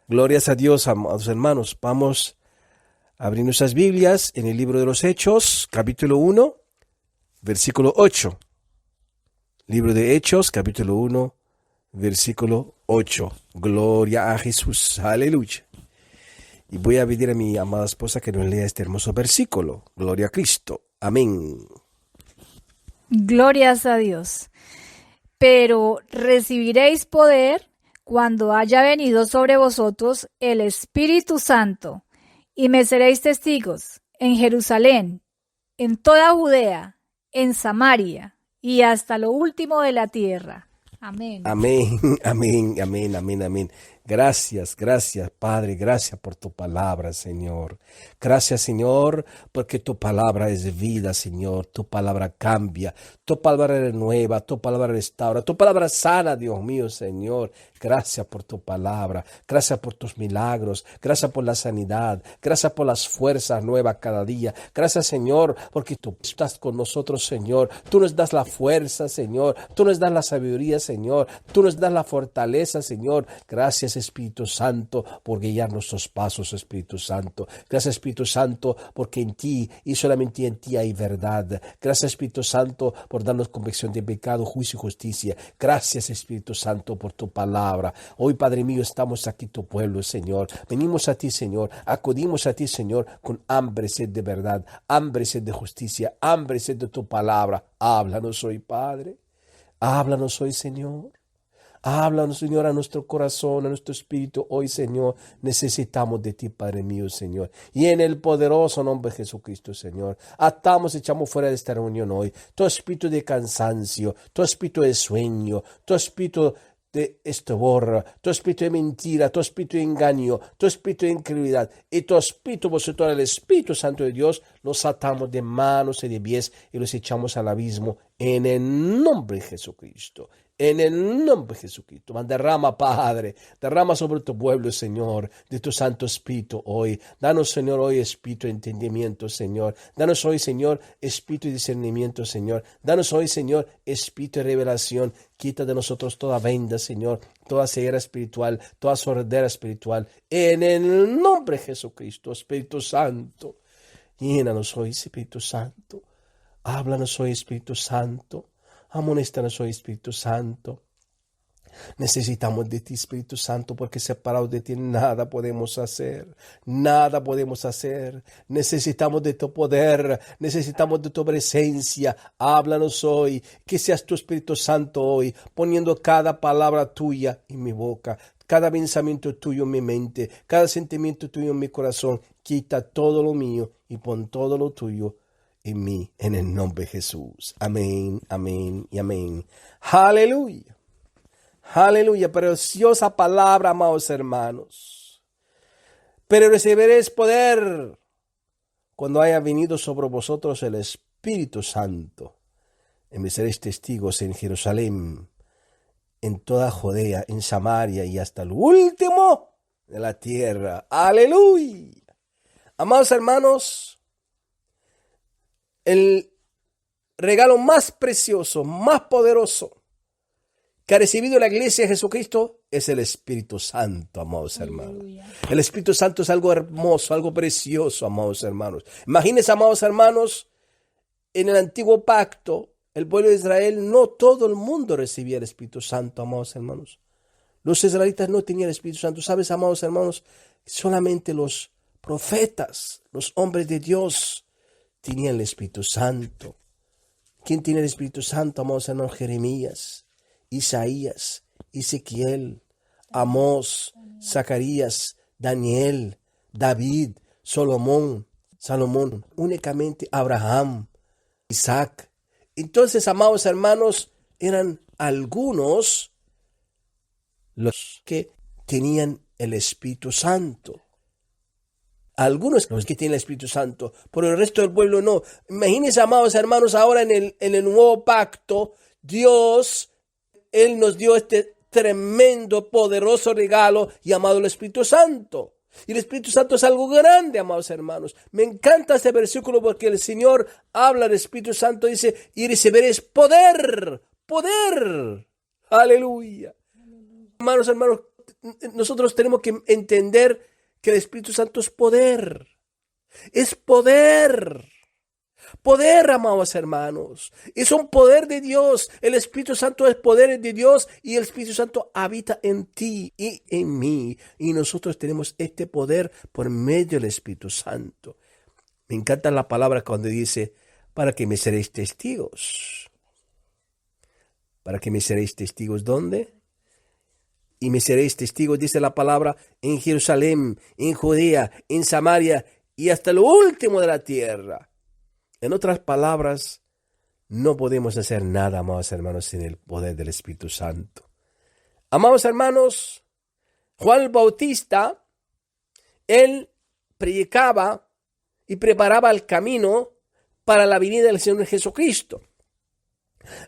Glorias a Dios, amados hermanos. Vamos a abrir nuestras Biblias en el libro de los Hechos, capítulo 1, versículo 8. Libro de Hechos, capítulo 1, versículo 8. Gloria a Jesús. Aleluya. Y voy a pedir a mi amada esposa que nos lea este hermoso versículo. Gloria a Cristo. Amén. Glorias a Dios. Pero recibiréis poder cuando haya venido sobre vosotros el Espíritu Santo, y me seréis testigos en Jerusalén, en toda Judea, en Samaria y hasta lo último de la tierra. Amén. Amén, amén, amén, amén, amén. Gracias, Padre, gracias por tu palabra, Señor. Gracias, Señor, porque tu palabra es vida, Señor. Tu palabra cambia, tu palabra renueva, tu palabra restaura, tu palabra sana, Dios mío, Señor. Gracias por tu palabra, gracias por tus milagros, gracias por la sanidad, gracias por las fuerzas nuevas cada día. Gracias, Señor, porque tú estás con nosotros, Señor. Tú nos das la fuerza, Señor. Tú nos das la sabiduría, Señor. Tú nos das la fortaleza, Señor. Gracias, Espíritu Santo, por guiar nuestros pasos, Espíritu Santo. Gracias, Espíritu Santo, porque en ti y solamente en ti hay verdad. Gracias, Espíritu Santo, por darnos convicción de pecado, juicio y justicia. Gracias, Espíritu Santo, por tu palabra. Hoy, Padre mío, estamos aquí, tu pueblo, Señor. Venimos a ti, Señor. Acudimos a ti, Señor, con hambre y sed de verdad, hambre y sed de justicia, hambre y sed de tu palabra. Háblanos hoy, Padre. Háblanos hoy, Señor. Háblanos, Señor, a nuestro corazón, a nuestro espíritu. Hoy, Señor, necesitamos de ti, Padre mío, Señor. Y en el poderoso nombre de Jesucristo, Señor, atamos, echamos fuera de esta reunión hoy todo espíritu de cansancio, todo espíritu de sueño, todo espíritu de estobor, todo espíritu de mentira, todo espíritu de engaño, todo espíritu de incredulidad y todo espíritu vosotros, el Espíritu Santo de Dios, los atamos de manos y de pies y los echamos al abismo en el nombre de Jesucristo. En el nombre de Jesucristo, derrama, Padre, derrama sobre tu pueblo, Señor, de tu Santo Espíritu hoy. Danos, Señor, hoy espíritu de entendimiento, Señor. Danos hoy, Señor, espíritu de discernimiento, Señor. Danos hoy, Señor, espíritu de revelación. Quita de nosotros toda venda, Señor, toda ceguera espiritual, toda sordera espiritual. En el nombre de Jesucristo, Espíritu Santo, llénanos hoy, Espíritu Santo. Háblanos hoy, Espíritu Santo. Amonéstanos hoy, Espíritu Santo. Necesitamos de ti, Espíritu Santo, porque separados de ti nada podemos hacer. Nada podemos hacer. Necesitamos de tu poder. Necesitamos de tu presencia. Háblanos hoy. Que seas tu Espíritu Santo hoy, poniendo cada palabra tuya en mi boca, cada pensamiento tuyo en mi mente, cada sentimiento tuyo en mi corazón. Quita todo lo mío y pon todo lo tuyo en mí, en el nombre de Jesús. Amén, amén y amén. Aleluya. Aleluya. Preciosa palabra, amados hermanos. Pero recibiréis poder cuando haya venido sobre vosotros el Espíritu Santo. Y me seréis testigos en Jerusalén, en toda Judea, en Samaria y hasta el último de la tierra. Aleluya. Amados hermanos, el regalo más precioso, más poderoso que ha recibido la iglesia de Jesucristo es el Espíritu Santo, amados hermanos. El Espíritu Santo es algo hermoso, algo precioso, amados hermanos. Imagínense, amados hermanos, en el antiguo pacto, el pueblo de Israel, no todo el mundo recibía el Espíritu Santo, amados hermanos. Los israelitas no tenían el Espíritu Santo. ¿Sabes, amados hermanos? Solamente los profetas, los hombres de Dios, tenían el Espíritu Santo. ¿Quién tiene el Espíritu Santo, amados hermanos? Jeremías, Isaías, Ezequiel, Amós, Zacarías, Daniel, David, Salomón, únicamente Abraham, Isaac. Entonces, amados hermanos, eran algunos los que tenían el Espíritu Santo. Algunos los que tienen el Espíritu Santo, pero el resto del pueblo no. Imagínense, amados hermanos, ahora en el nuevo pacto, Dios, Él nos dio este tremendo, poderoso regalo llamado el Espíritu Santo. Y el Espíritu Santo es algo grande, amados hermanos. Me encanta este versículo porque el Señor habla del Espíritu Santo, dice, y recibiréis poder. Aleluya. Hermanos, nosotros tenemos que entender que el Espíritu Santo es poder. Es poder. Poder, amados hermanos. Es un poder de Dios. El Espíritu Santo es poder de Dios y el Espíritu Santo habita en ti y en mí. Y nosotros tenemos este poder por medio del Espíritu Santo. Me encanta la palabra cuando dice, para que me seréis testigos. ¿Para que me seréis testigos dónde? Y me seréis testigos, dice la palabra, en Jerusalén, en Judea, en Samaria y hasta lo último de la tierra. En otras palabras, no podemos hacer nada, amados hermanos, sin el poder del Espíritu Santo. Amados hermanos, Juan el Bautista, él predicaba y preparaba el camino para la venida del Señor Jesucristo.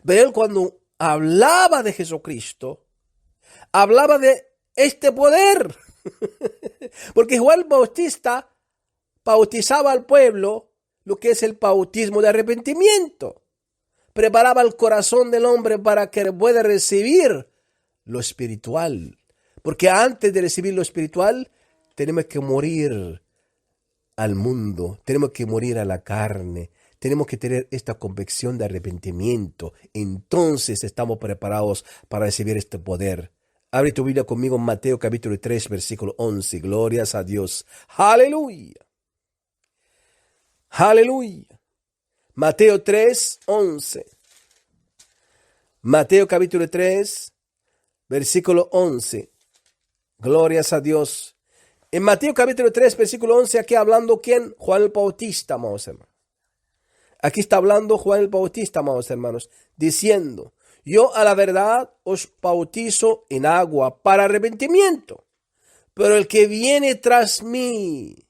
Pero él cuando hablaba de Jesucristo, hablaba de este poder. Porque Juan el Bautista bautizaba al pueblo, lo que es el bautismo de arrepentimiento. Preparaba el corazón del hombre para que pueda recibir lo espiritual. Porque antes de recibir lo espiritual, tenemos que morir al mundo, tenemos que morir a la carne, tenemos que tener esta convicción de arrepentimiento. Entonces estamos preparados para recibir este poder. Abre tu Biblia conmigo en Mateo capítulo 3, versículo 11. Glorias a Dios. Aleluya. Aleluya. Mateo 3, 11. Mateo capítulo 3, versículo 11. Glorias a Dios. En Mateo capítulo 3, versículo 11, aquí hablando ¿quién? Juan el Bautista, amados hermanos. Aquí está hablando Juan el Bautista, amados hermanos, diciendo, yo a la verdad os bautizo en agua para arrepentimiento, pero el que viene tras mí,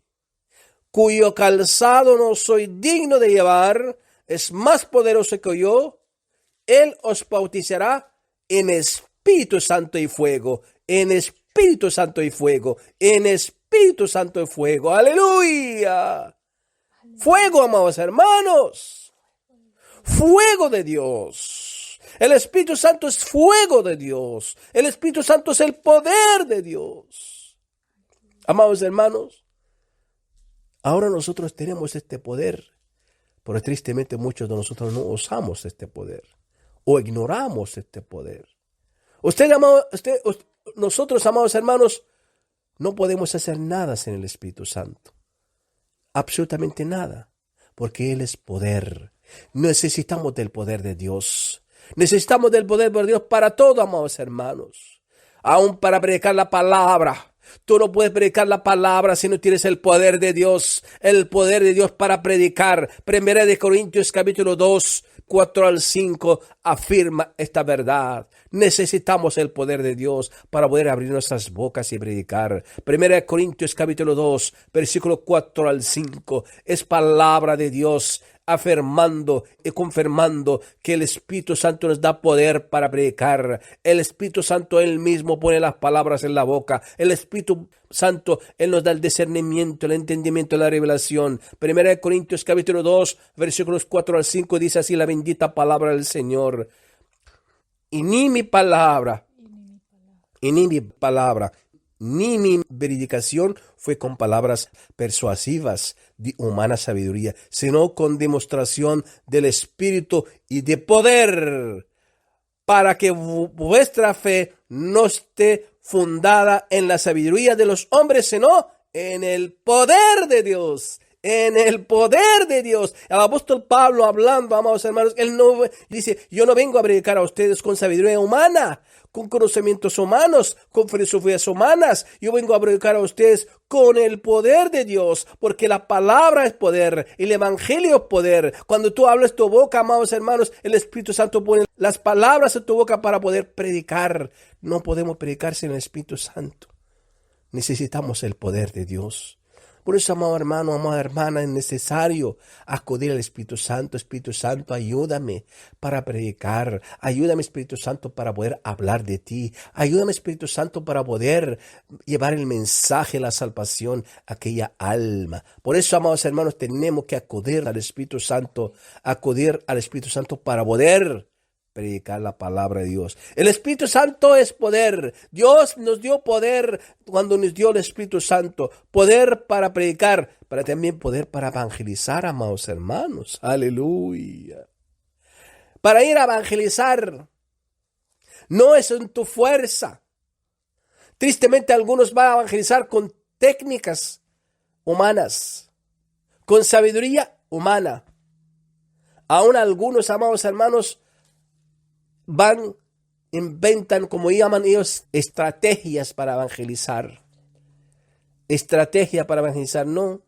cuyo calzado no soy digno de llevar, es más poderoso que yo, él os bautizará en Espíritu Santo y fuego, en Espíritu Santo y fuego, en Espíritu Santo y fuego. ¡Aleluya! Fuego, amados hermanos. Fuego de Dios. El Espíritu Santo es fuego de Dios. El Espíritu Santo es el poder de Dios. Amados hermanos, ahora nosotros tenemos este poder, pero tristemente muchos de nosotros no usamos este poder o ignoramos este poder. Nosotros, amados hermanos, no podemos hacer nada sin el Espíritu Santo. Absolutamente nada, porque Él es poder. Necesitamos del poder de Dios. Necesitamos del poder de Dios para todo, amados hermanos. Aún para predicar la palabra. Tú no puedes predicar la palabra si no tienes el poder de Dios. El poder de Dios para predicar. Primera de Corintios capítulo 2, 4 al 5 afirma esta verdad. Necesitamos el poder de Dios para poder abrir nuestras bocas y predicar. Primera de Corintios capítulo 2, versículo 4 al 5 es palabra de Dios afirmando y confirmando que el Espíritu Santo nos da poder para predicar. El Espíritu Santo Él mismo pone las palabras en la boca. El Espíritu Santo Él nos da el discernimiento, el entendimiento, la revelación. Primera de Corintios capítulo 2, versículos 4 al 5 dice así la bendita palabra del Señor. Y ni mi palabra, ni mi predicación fue con palabras persuasivas de humana sabiduría, sino con demostración del Espíritu y de poder, para que vuestra fe no esté fundada en la sabiduría de los hombres, sino en el poder de Dios. En el poder de Dios. El apóstol Pablo hablando, amados hermanos, él no dice, yo no vengo a predicar a ustedes con sabiduría humana, con conocimientos humanos, con filosofías humanas. Yo vengo a predicar a ustedes con el poder de Dios, porque la palabra es poder, el evangelio es poder. Cuando tú hablas tu boca, amados hermanos, el Espíritu Santo pone las palabras en tu boca para poder predicar. No podemos predicar sin el Espíritu Santo. Necesitamos el poder de Dios. Por eso, amado hermano, amada hermana, es necesario acudir al Espíritu Santo. Espíritu Santo, ayúdame para predicar. Ayúdame, Espíritu Santo, para poder hablar de ti. Ayúdame, Espíritu Santo, para poder llevar el mensaje, la salvación a aquella alma. Por eso, amados hermanos, tenemos que acudir al Espíritu Santo para poder predicar la palabra de Dios. El Espíritu Santo es poder. Dios nos dio poder cuando nos dio el Espíritu Santo. Poder para predicar, pero también poder para evangelizar, amados hermanos. Aleluya. Para ir a evangelizar no es en tu fuerza. Tristemente algunos van a evangelizar con técnicas humanas, con sabiduría humana. Aún algunos, amados hermanos, inventan, como llaman ellos, estrategias para evangelizar. Estrategia para evangelizar, no.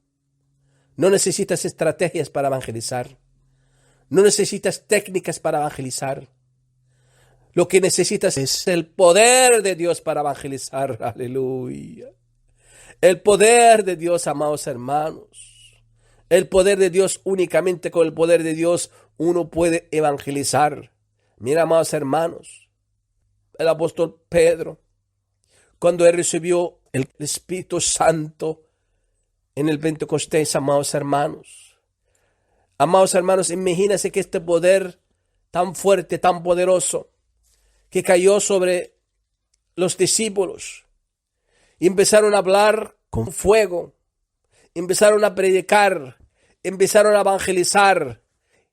No necesitas estrategias para evangelizar. No necesitas técnicas para evangelizar. Lo que necesitas es el poder de Dios para evangelizar. Aleluya. El poder de Dios, amados hermanos. El poder de Dios, únicamente con el poder de Dios uno puede evangelizar. Mira, amados hermanos, el apóstol Pedro, cuando él recibió el Espíritu Santo en el Pentecostés, amados hermanos, imagínense que este poder tan fuerte, tan poderoso, que cayó sobre los discípulos, y empezaron a hablar con fuego, empezaron a predicar, empezaron a evangelizar.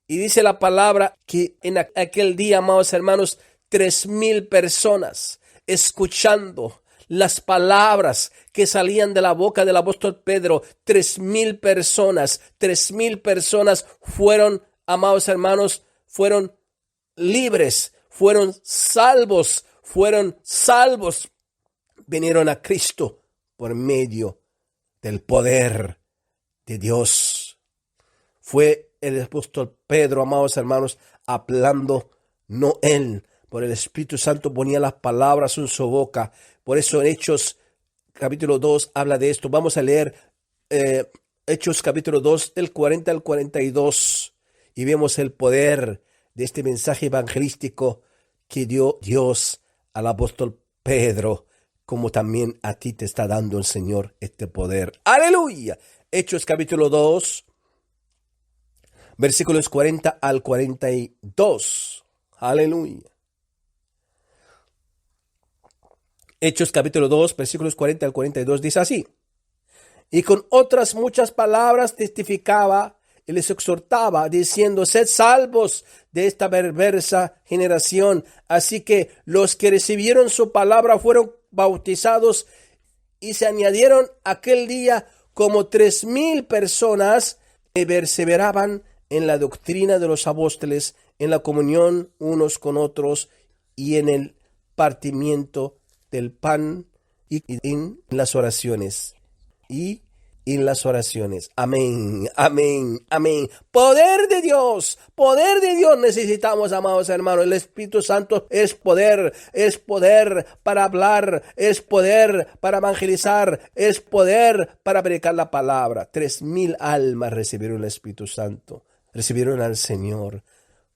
Y dice la palabra que en aquel día, amados hermanos, 3,000 personas escuchando las palabras que salían de la boca del apóstol Pedro. 3,000 personas fueron, amados hermanos, fueron libres, fueron salvos, vinieron a Cristo por medio del poder de Dios. Fue el apóstol Pedro, amados hermanos, hablando, no él, por el Espíritu Santo ponía las palabras en su boca. Por eso en Hechos capítulo 2 habla de esto. Vamos a leer Hechos capítulo 2 del 40 al 42 y vemos el poder de este mensaje evangelístico que dio Dios al apóstol Pedro, como también a ti te está dando el Señor este poder. ¡Aleluya! Hechos capítulo 2, versículos 40 al 42. ¡Aleluya! Hechos capítulo 2, versículos 40 al 42 dice así: y con otras muchas palabras testificaba y les exhortaba, diciendo: sed salvos de esta perversa generación. Así que los que recibieron su palabra fueron bautizados, y se añadieron aquel día como 3,000 personas que perseveraban en la doctrina de los apóstoles, en la comunión unos con otros, y en el partimiento del pan, y en las oraciones. Amén, amén, amén. Poder de Dios necesitamos, amados hermanos. El Espíritu Santo es poder para hablar, es poder para evangelizar, es poder para predicar la palabra. 3,000 almas recibieron el Espíritu Santo, recibieron al Señor.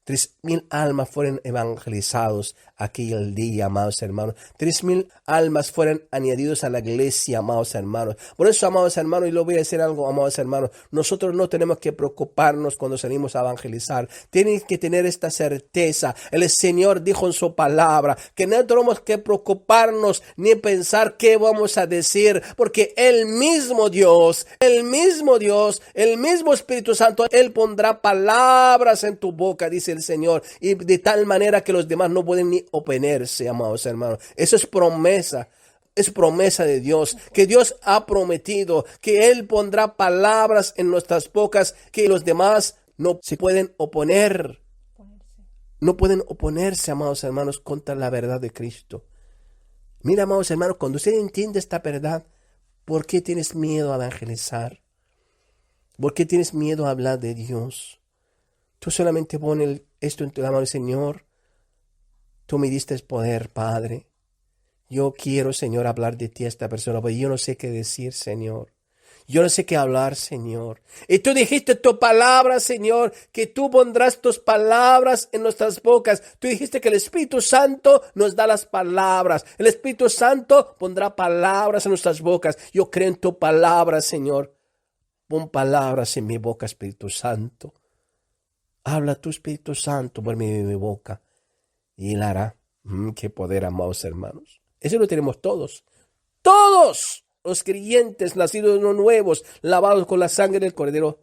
3,000 almas fueron evangelizados aquel día, amados hermanos. 3,000 almas fueron añadidos a la iglesia, amados hermanos. Por eso, amados hermanos, y lo voy a decir algo, amados hermanos, nosotros no tenemos que preocuparnos cuando salimos a evangelizar. Tienen que tener esta certeza. El Señor dijo en su palabra que no tenemos que preocuparnos ni pensar qué vamos a decir, porque el mismo Dios, el mismo Espíritu Santo, Él pondrá palabras en tu boca, dice el Señor, y de tal manera que los demás no pueden ni oponerse, amados hermanos. Eso es promesa. Es promesa de Dios, que Dios ha prometido que Él pondrá palabras en nuestras bocas que los demás no se pueden oponer. No pueden oponerse, amados hermanos, contra la verdad de Cristo. Mira, amados hermanos, cuando usted entiende esta verdad, ¿por qué tienes miedo a evangelizar? ¿Por qué tienes miedo a hablar de Dios? Tú solamente pones esto en tu mano, Señor. Tú me diste poder, Padre. Yo quiero, Señor, hablar de ti a esta persona, pero yo no sé qué decir, Señor. Yo no sé qué hablar, Señor. Y tú dijiste tu palabra, Señor, que tú pondrás tus palabras en nuestras bocas. Tú dijiste que el Espíritu Santo nos da las palabras. El Espíritu Santo pondrá palabras en nuestras bocas. Yo creo en tu palabra, Señor. Pon palabras en mi boca, Espíritu Santo. Habla tu Espíritu Santo por medio de mi boca. y Él hará. Qué poder, amados hermanos. Eso lo tenemos todos. Todos los creyentes nacidos de nuevos, lavados con la sangre del Cordero.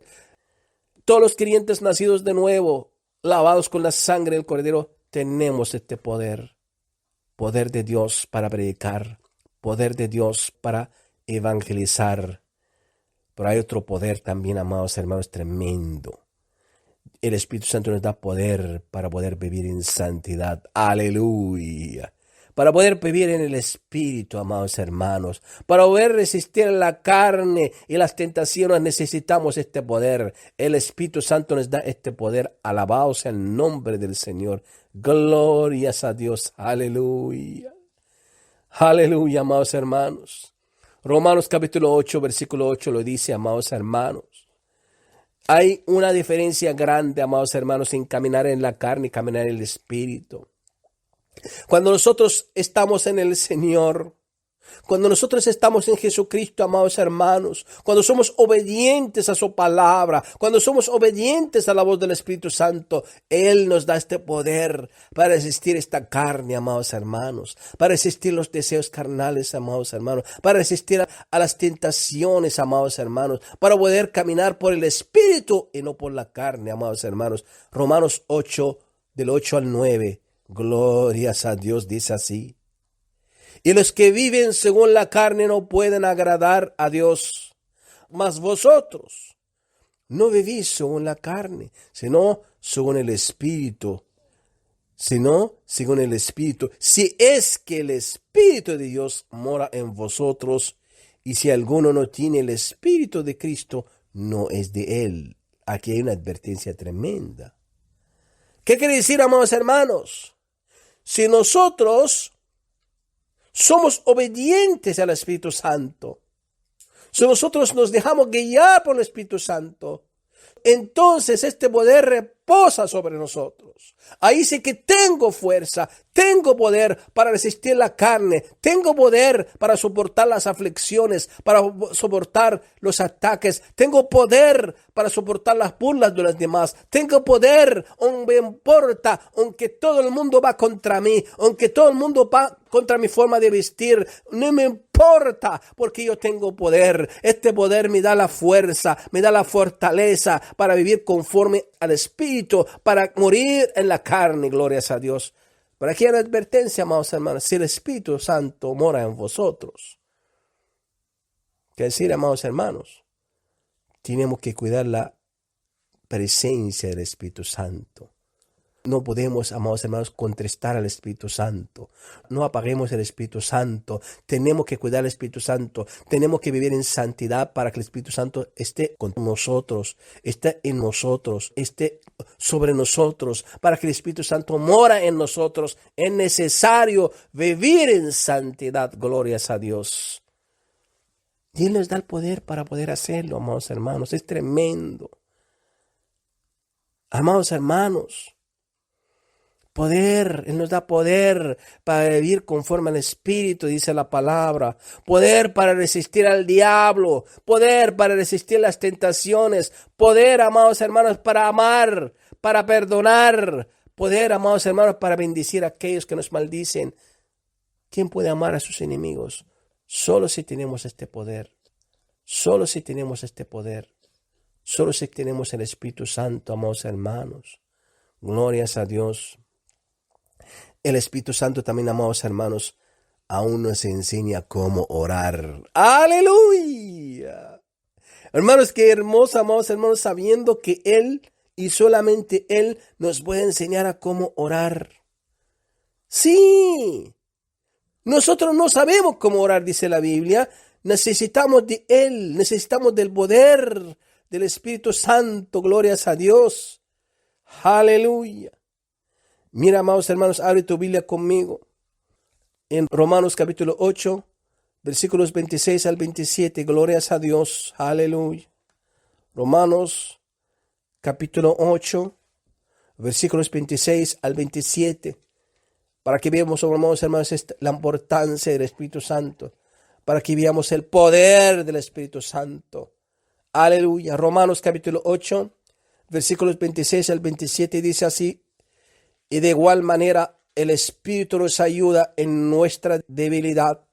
Todos los creyentes nacidos de nuevo, lavados con la sangre del Cordero, tenemos este poder. Poder de Dios para predicar. Poder de Dios para evangelizar. Pero hay otro poder también, amados hermanos, tremendo. El Espíritu Santo nos da poder para poder vivir en santidad. Aleluya. Para poder vivir en el Espíritu, amados hermanos. Para poder resistir a la carne y las tentaciones necesitamos este poder. El Espíritu Santo nos da este poder. Alabado sea el nombre del Señor. Glorias a Dios. Aleluya. Aleluya, amados hermanos. Romanos capítulo 8, versículo 8 lo dice, amados hermanos. Hay una diferencia grande, amados hermanos, en caminar en la carne y caminar en el Espíritu. Cuando nosotros estamos en el Señor, cuando nosotros estamos en Jesucristo, amados hermanos, cuando somos obedientes a su palabra, cuando somos obedientes a la voz del Espíritu Santo, Él nos da este poder para resistir esta carne, amados hermanos, para resistir los deseos carnales, amados hermanos, para resistir a las tentaciones, amados hermanos, para poder caminar por el Espíritu y no por la carne, amados hermanos. Romanos 8, del 8 al 9, glorias a Dios, dice así. Y los que viven según la carne no pueden agradar a Dios. Mas vosotros no vivís según la carne, sino según el Espíritu. Según el Espíritu. Si es que el Espíritu de Dios mora en vosotros, y si alguno no tiene el Espíritu de Cristo, no es de él. Aquí hay una advertencia tremenda. ¿Qué quiere decir, amados hermanos? Si nosotros somos obedientes al Espíritu Santo, si nosotros nos dejamos guiar por el Espíritu Santo, entonces este poder reposa sobre nosotros. Ahí sí que tengo fuerza, tengo poder para resistir la carne, tengo poder para soportar las aflicciones, para soportar los ataques, tengo poder para soportar las burlas de los demás, tengo poder, no me importa, aunque todo el mundo va contra mí, aunque todo el mundo va contra mi forma de vestir, no me importa, porque yo tengo poder. Este poder me da la fuerza, me da la fortaleza para vivir conforme al Espíritu, para morir en la carne, glorias a Dios. Pero aquí hay una advertencia, amados hermanos, si el Espíritu Santo mora en vosotros, ¿qué decir, amados hermanos? Tenemos que cuidar la presencia del Espíritu Santo. No podemos, amados hermanos, contristar al Espíritu Santo. No apaguemos el Espíritu Santo. Tenemos que cuidar al Espíritu Santo. Tenemos que vivir en santidad para que el Espíritu Santo esté con nosotros, esté en nosotros, esté sobre nosotros, para que el Espíritu Santo mora en nosotros. Es necesario vivir en santidad. Glorias a Dios. Y Él nos da el poder para poder hacerlo, amados hermanos. Es tremendo. Amados hermanos, poder, Él nos da poder para vivir conforme al Espíritu, dice la palabra. Poder para resistir al diablo. Poder para resistir las tentaciones. Poder, amados hermanos, para amar, para perdonar. Poder, amados hermanos, para bendecir a aquellos que nos maldicen. ¿Quién puede amar a sus enemigos? Solo si tenemos este poder. Solo si tenemos este poder. Solo si tenemos el Espíritu Santo, amados hermanos. Glorias a Dios. El Espíritu Santo también, amados hermanos, aún nos enseña cómo orar. ¡Aleluya! Hermanos, qué hermoso, amados hermanos, sabiendo que Él y solamente Él nos puede enseñar a cómo orar. Sí, nosotros no sabemos cómo orar, dice la Biblia. Necesitamos de Él, necesitamos del poder del Espíritu Santo. Glorias a Dios. Aleluya. Mira, amados hermanos, abre tu Biblia conmigo. En Romanos capítulo 8, versículos 26 al 27. Glorias a Dios. Aleluya. Romanos capítulo 8, versículos 26 al 27. Para que veamos, amados hermanos, la importancia del Espíritu Santo. Para que veamos el poder del Espíritu Santo. Aleluya. Romanos capítulo 8, versículos 26 al 27 dice así. Y de igual manera el Espíritu nos ayuda en nuestra debilidad,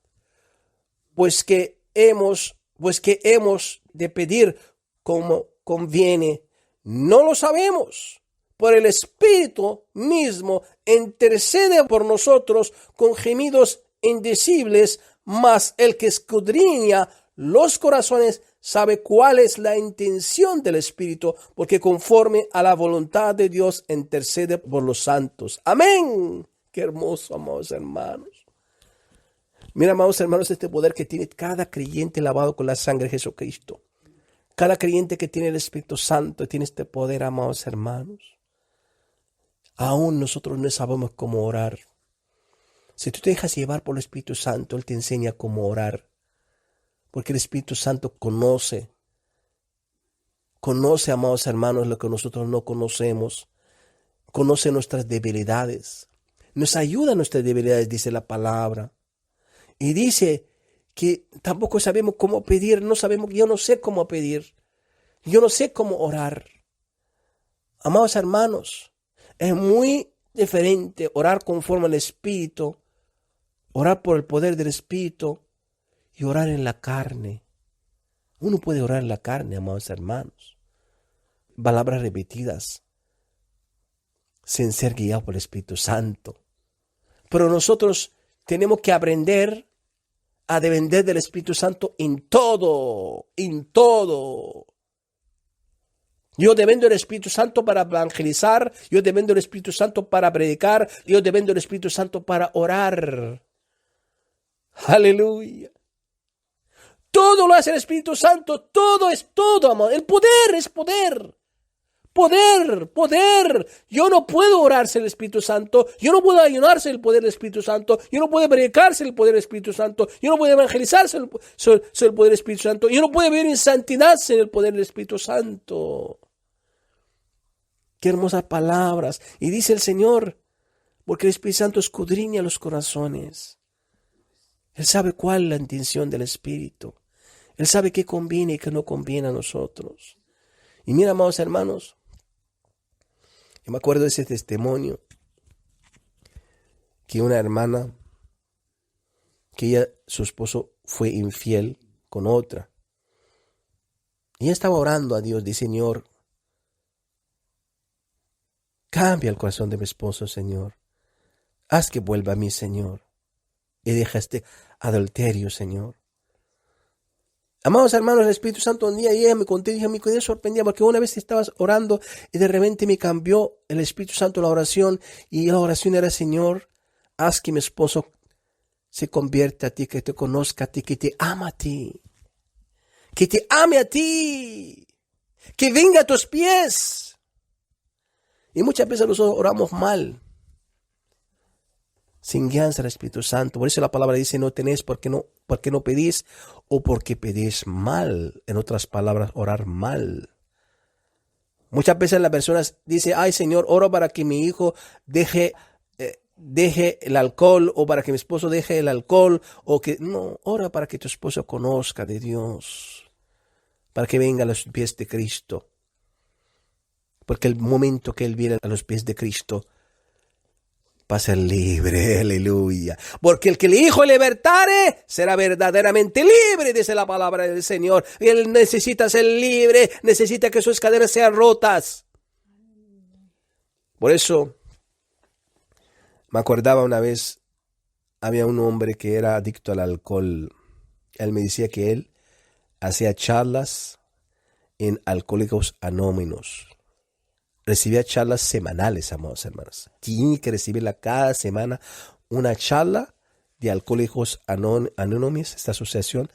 pues que hemos de pedir como conviene. No lo sabemos, pero el Espíritu mismo intercede por nosotros con gemidos indecibles, mas el que escudriña los corazones sabe cuál es la intención del Espíritu, porque conforme a la voluntad de Dios intercede por los santos. Amén. Qué hermoso, amados hermanos. Mira, amados hermanos, este poder que tiene cada creyente lavado con la sangre de Jesucristo. Cada creyente que tiene el Espíritu Santo tiene este poder, amados hermanos. Aún nosotros no sabemos cómo orar. Si tú te dejas llevar por el Espíritu Santo, Él te enseña cómo orar. Porque el Espíritu Santo conoce, amados hermanos, lo que nosotros no conocemos. Conoce nuestras debilidades. Nos ayuda en nuestras debilidades, dice la palabra. Y dice que tampoco sabemos cómo pedir. Yo no sé cómo pedir. Yo no sé cómo orar. Amados hermanos, es muy diferente orar conforme al Espíritu, orar por el poder del Espíritu y orar en la carne. Uno puede orar en la carne, amados hermanos. Palabras repetidas, sin ser guiado por el Espíritu Santo. Pero nosotros tenemos que aprender a depender del Espíritu Santo en todo, en todo. Yo dependo del Espíritu Santo para evangelizar, yo dependo del Espíritu Santo para predicar, yo dependo del Espíritu Santo para orar. Aleluya. Todo lo hace el Espíritu Santo, todo es todo, amor. El poder es poder. Poder. Yo no puedo orar sin el Espíritu Santo. Yo no puedo ayunarse el poder del Espíritu Santo. Yo no puedo predicarse el poder del Espíritu Santo. Yo no puedo evangelizarse el poder del Espíritu Santo. Yo no puedo vivir en santidad sin el poder del Espíritu Santo. Qué hermosas palabras. Y dice el Señor, porque el Espíritu Santo escudriña los corazones. Él sabe cuál es la intención del Espíritu. Él sabe qué conviene y qué no conviene a nosotros. Y mira, amados hermanos, yo me acuerdo de ese testimonio que una hermana, su esposo fue infiel con otra. Y ella estaba orando a Dios, dice, Señor, cambia el corazón de mi esposo, Señor. Haz que vuelva a mí, Señor. Y deja este adulterio, Señor. Amados hermanos, el Espíritu Santo un día ella me conté, dije, me quedé sorprendida porque una vez estabas orando y de repente me cambió el Espíritu Santo la oración y la oración era, Señor, haz que mi esposo se convierta a ti, que te conozca a ti, que te ama a ti, que te ame a ti, que venga a tus pies. Y muchas veces nosotros oramos mal, sin guianza del Espíritu Santo. Por eso la palabra dice, no tenéis porque no pedís o porque pedís mal. En otras palabras, orar mal. Muchas veces las personas dicen, ay Señor, oro para que mi hijo deje el alcohol o para que mi esposo deje el alcohol. No, ora para que tu esposo conozca de Dios. Para que venga a los pies de Cristo. Porque el momento que él viene a los pies de Cristo, va a ser libre, aleluya. Porque el que el Hijo libertare será verdaderamente libre, dice la palabra del Señor. Él necesita ser libre, necesita que sus cadenas sean rotas. Por eso, me acordaba una vez, había un hombre que era adicto al alcohol. Él me decía que él hacía charlas en Alcohólicos Anónimos. Recibía charlas semanales, amados hermanos. Tiene que recibirla cada semana, una charla de Alcohólicos Anónimos, esta asociación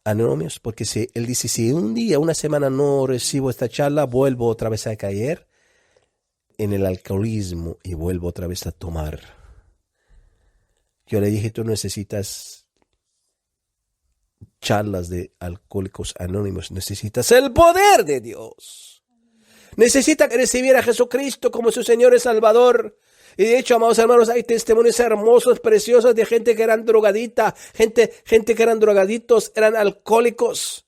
Anónimos, porque él dice, si un día, una semana no recibo esta charla, vuelvo otra vez a caer en el alcoholismo y vuelvo otra vez a tomar. Yo le dije, tú necesitas charlas de Alcohólicos Anónimos, necesitas el poder de Dios. Necesita recibir a Jesucristo como su Señor y Salvador. Y de hecho, amados hermanos, hay testimonios hermosos, preciosos de gente que eran drogadita, gente que eran drogaditos, eran alcohólicos,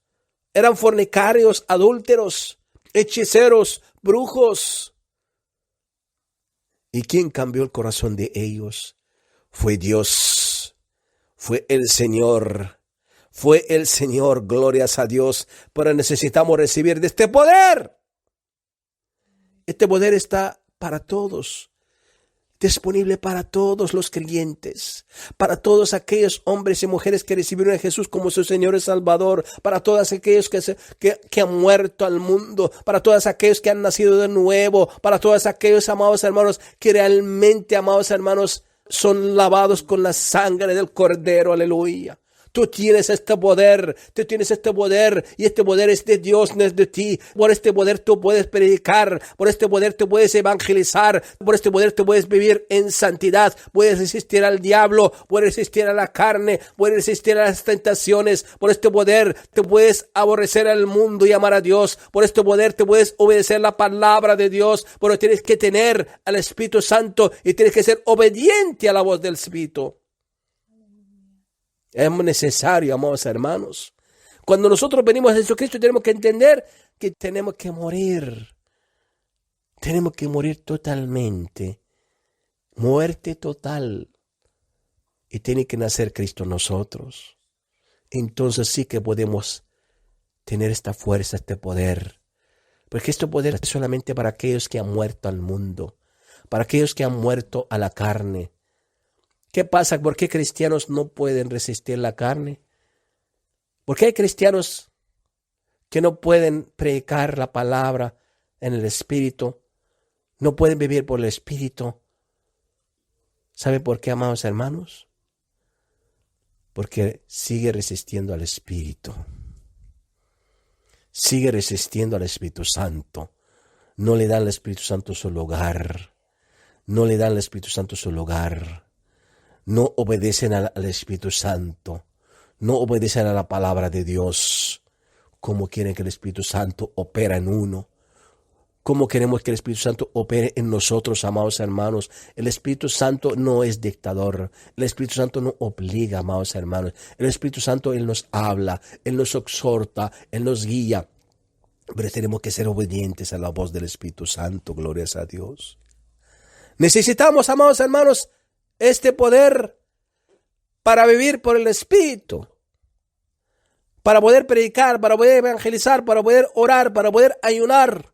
eran fornicarios, adúlteros, hechiceros, brujos. ¿Y quién cambió el corazón de ellos? Fue Dios, fue el Señor. Fue el Señor, glorias a Dios, pero necesitamos recibir de este poder. Este poder está para todos, disponible para todos los creyentes, para todos aquellos hombres y mujeres que recibieron a Jesús como su Señor y Salvador, para todos aquellos que han muerto al mundo, para todos aquellos que han nacido de nuevo, para todos aquellos, amados hermanos, que realmente, amados hermanos, son lavados con la sangre del Cordero, aleluya. Tú tienes este poder, y este poder es de Dios, no es de ti. Por este poder tú puedes predicar, por este poder tú puedes evangelizar, por este poder tú puedes vivir en santidad, puedes resistir al diablo, puedes resistir a la carne, puedes resistir a las tentaciones. Por este poder te puedes aborrecer al mundo y amar a Dios. Por este poder te puedes obedecer la palabra de Dios, pero tienes que tener al Espíritu Santo y tienes que ser obediente a la voz del Espíritu. Es necesario, amados hermanos. Cuando nosotros venimos a Jesucristo tenemos que entender que tenemos que morir. Tenemos que morir totalmente. Muerte total. Y tiene que nacer Cristo en nosotros. Entonces sí que podemos tener esta fuerza, este poder. Porque este poder es solamente para aquellos que han muerto al mundo. Para aquellos que han muerto a la carne. ¿Qué pasa? ¿Por qué cristianos no pueden resistir la carne? ¿Por qué hay cristianos que no pueden predicar la palabra en el Espíritu? No pueden vivir por el Espíritu. ¿Sabe por qué, amados hermanos? Porque sigue resistiendo al Espíritu. Sigue resistiendo al Espíritu Santo. No le dan al Espíritu Santo su lugar. No le dan al Espíritu Santo su lugar. No obedecen al Espíritu Santo. No obedecen a la palabra de Dios. ¿Cómo quieren que el Espíritu Santo opera en uno? ¿Cómo queremos que el Espíritu Santo opere en nosotros, amados hermanos? El Espíritu Santo no es dictador. El Espíritu Santo no obliga, amados hermanos. El Espíritu Santo, Él nos habla, Él nos exhorta, Él nos guía. Pero tenemos que ser obedientes a la voz del Espíritu Santo, glorias a Dios. Necesitamos, amados hermanos, este poder para vivir por el Espíritu, para poder predicar, para poder evangelizar, para poder orar, para poder ayunar,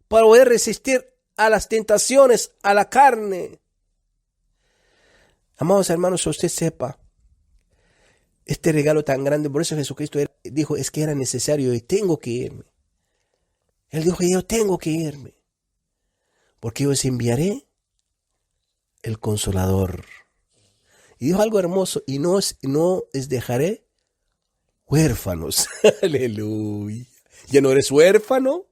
para poder resistir a las tentaciones, a la carne. Amados hermanos, usted sepa este regalo tan grande. Por eso Jesucristo dijo, es que era necesario y tengo que irme. Él dijo, yo tengo que irme, porque yo os enviaré el Consolador. Y dijo algo hermoso, y no os dejaré huérfanos. Aleluya. ¿Ya no eres huérfano?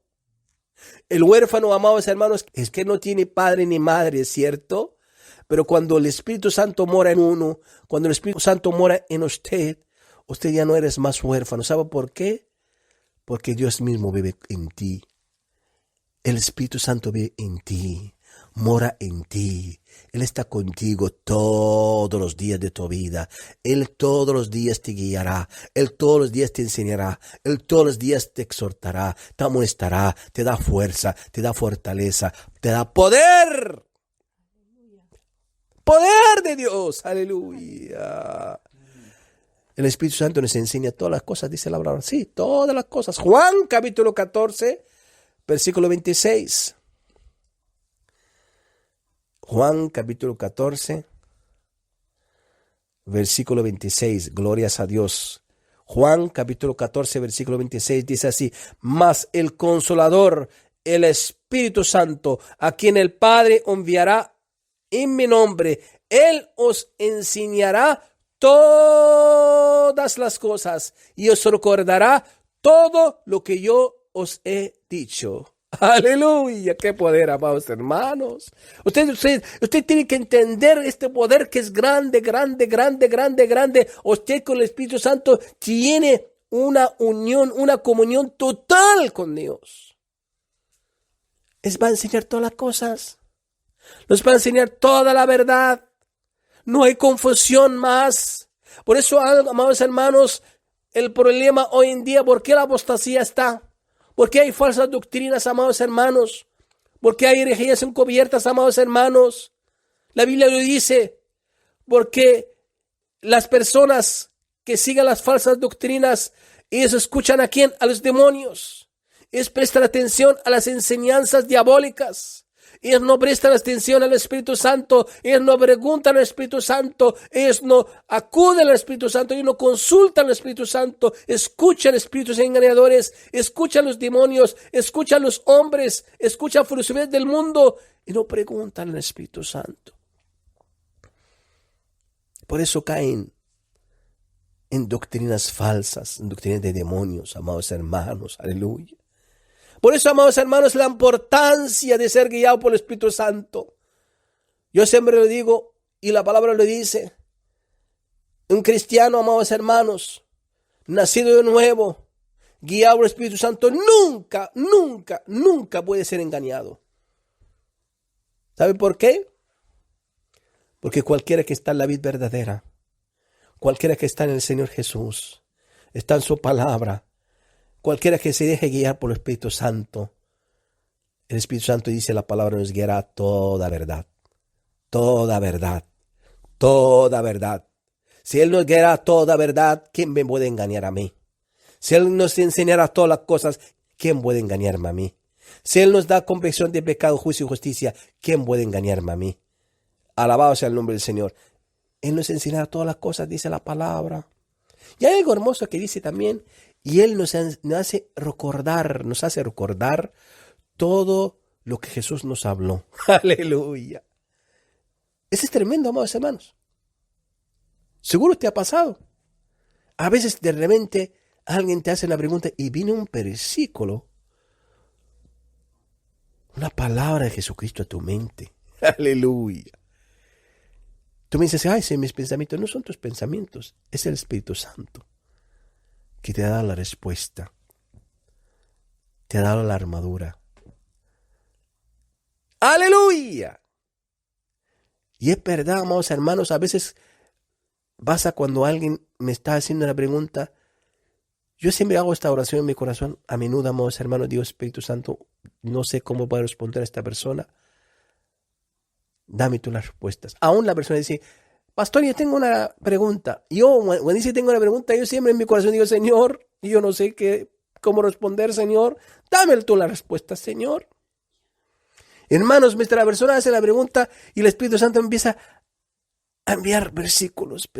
El huérfano, amados hermanos, es que no tiene padre ni madre, ¿cierto? Pero cuando el Espíritu Santo mora en uno, cuando el Espíritu Santo mora en usted, usted ya no eres más huérfano. ¿Sabe por qué? Porque Dios mismo vive en ti. El Espíritu Santo vive en ti, mora en ti. Él está contigo todos los días de tu vida. Él todos los días te guiará. Él todos los días te enseñará. Él todos los días te exhortará, te amonestará, te da fuerza, te da fortaleza, te da poder. Poder de Dios. Aleluya. El Espíritu Santo nos enseña todas las cosas, dice la palabra. Sí, todas las cosas. Juan capítulo 14, versículo 26. Juan capítulo 14, versículo 26, glorias a Dios. Juan capítulo 14, versículo 26 dice así: mas el Consolador, el Espíritu Santo, a quien el Padre enviará en mi nombre, Él os enseñará todas las cosas y os recordará todo lo que yo os he dicho. Aleluya, qué poder, amados hermanos. Usted tiene que entender este poder que es grande, grande, grande, grande, grande. Usted con el Espíritu Santo tiene una unión, una comunión total con Dios. Les va a enseñar todas las cosas. Nos va a enseñar toda la verdad. No hay confusión más. Por eso, amados hermanos, el problema hoy en día, ¿por qué la apostasía está? ¿Por qué hay falsas doctrinas, amados hermanos? Porque hay herejías encubiertas, amados hermanos. La Biblia lo dice. Porque las personas que sigan las falsas doctrinas, ellos escuchan ¿a quién? A los demonios. Ellos prestan atención a las enseñanzas diabólicas. Ellos no prestan atención al Espíritu Santo. Ellos no preguntan al Espíritu Santo. Ellos no acuden al Espíritu Santo. Ellos no consultan al Espíritu Santo. Escuchan espíritus engañadores. Escuchan los demonios. Escuchan los hombres. Escuchan filosofías del mundo. Y no preguntan al Espíritu Santo. Por eso caen en doctrinas falsas, en doctrinas de demonios, amados hermanos. Aleluya. Por eso, amados hermanos, la importancia de ser guiado por el Espíritu Santo. Yo siempre lo digo y la palabra lo dice. Un cristiano, amados hermanos, nacido de nuevo, guiado por el Espíritu Santo, nunca puede ser engañado. ¿Sabe por qué? Porque cualquiera que está en la vid verdadera, cualquiera que está en el Señor Jesús, está en su palabra. Cualquiera que se deje guiar por el Espíritu Santo, el Espíritu Santo dice la palabra nos guiará a toda verdad. Toda verdad. Toda verdad. Si Él nos guiará a toda verdad, ¿quién me puede engañar a mí? Si Él nos enseñará todas las cosas, ¿quién puede engañarme a mí? Si Él nos da convicción de pecado, juicio y justicia, ¿quién puede engañarme a mí? Alabado sea el nombre del Señor. Él nos enseñará todas las cosas, dice la palabra. Y hay algo hermoso que dice también, y Él nos hace recordar todo lo que Jesús nos habló. Aleluya. Eso es tremendo, amados hermanos. Seguro te ha pasado. A veces de repente alguien te hace la pregunta y viene un versículo, una palabra de Jesucristo a tu mente. Aleluya. Tú me dices, ay, sí, mis pensamientos no son tus pensamientos, es el Espíritu Santo que te da la respuesta, te ha dado la armadura. ¡Aleluya! Y es verdad, amados hermanos, a veces pasa cuando alguien me está haciendo una pregunta. Yo siempre hago esta oración en mi corazón, a menudo, amados hermanos, digo, Espíritu Santo, no sé cómo puedo responder a esta persona. Dame tú las respuestas. Aún la persona dice, pastor, yo tengo una pregunta. Yo, cuando dice tengo una pregunta, yo siempre en mi corazón digo, Señor, yo no sé cómo responder, Señor. Dame tú la respuesta, Señor. Hermanos, mientras la persona hace la pregunta y el Espíritu Santo empieza a enviar versículos.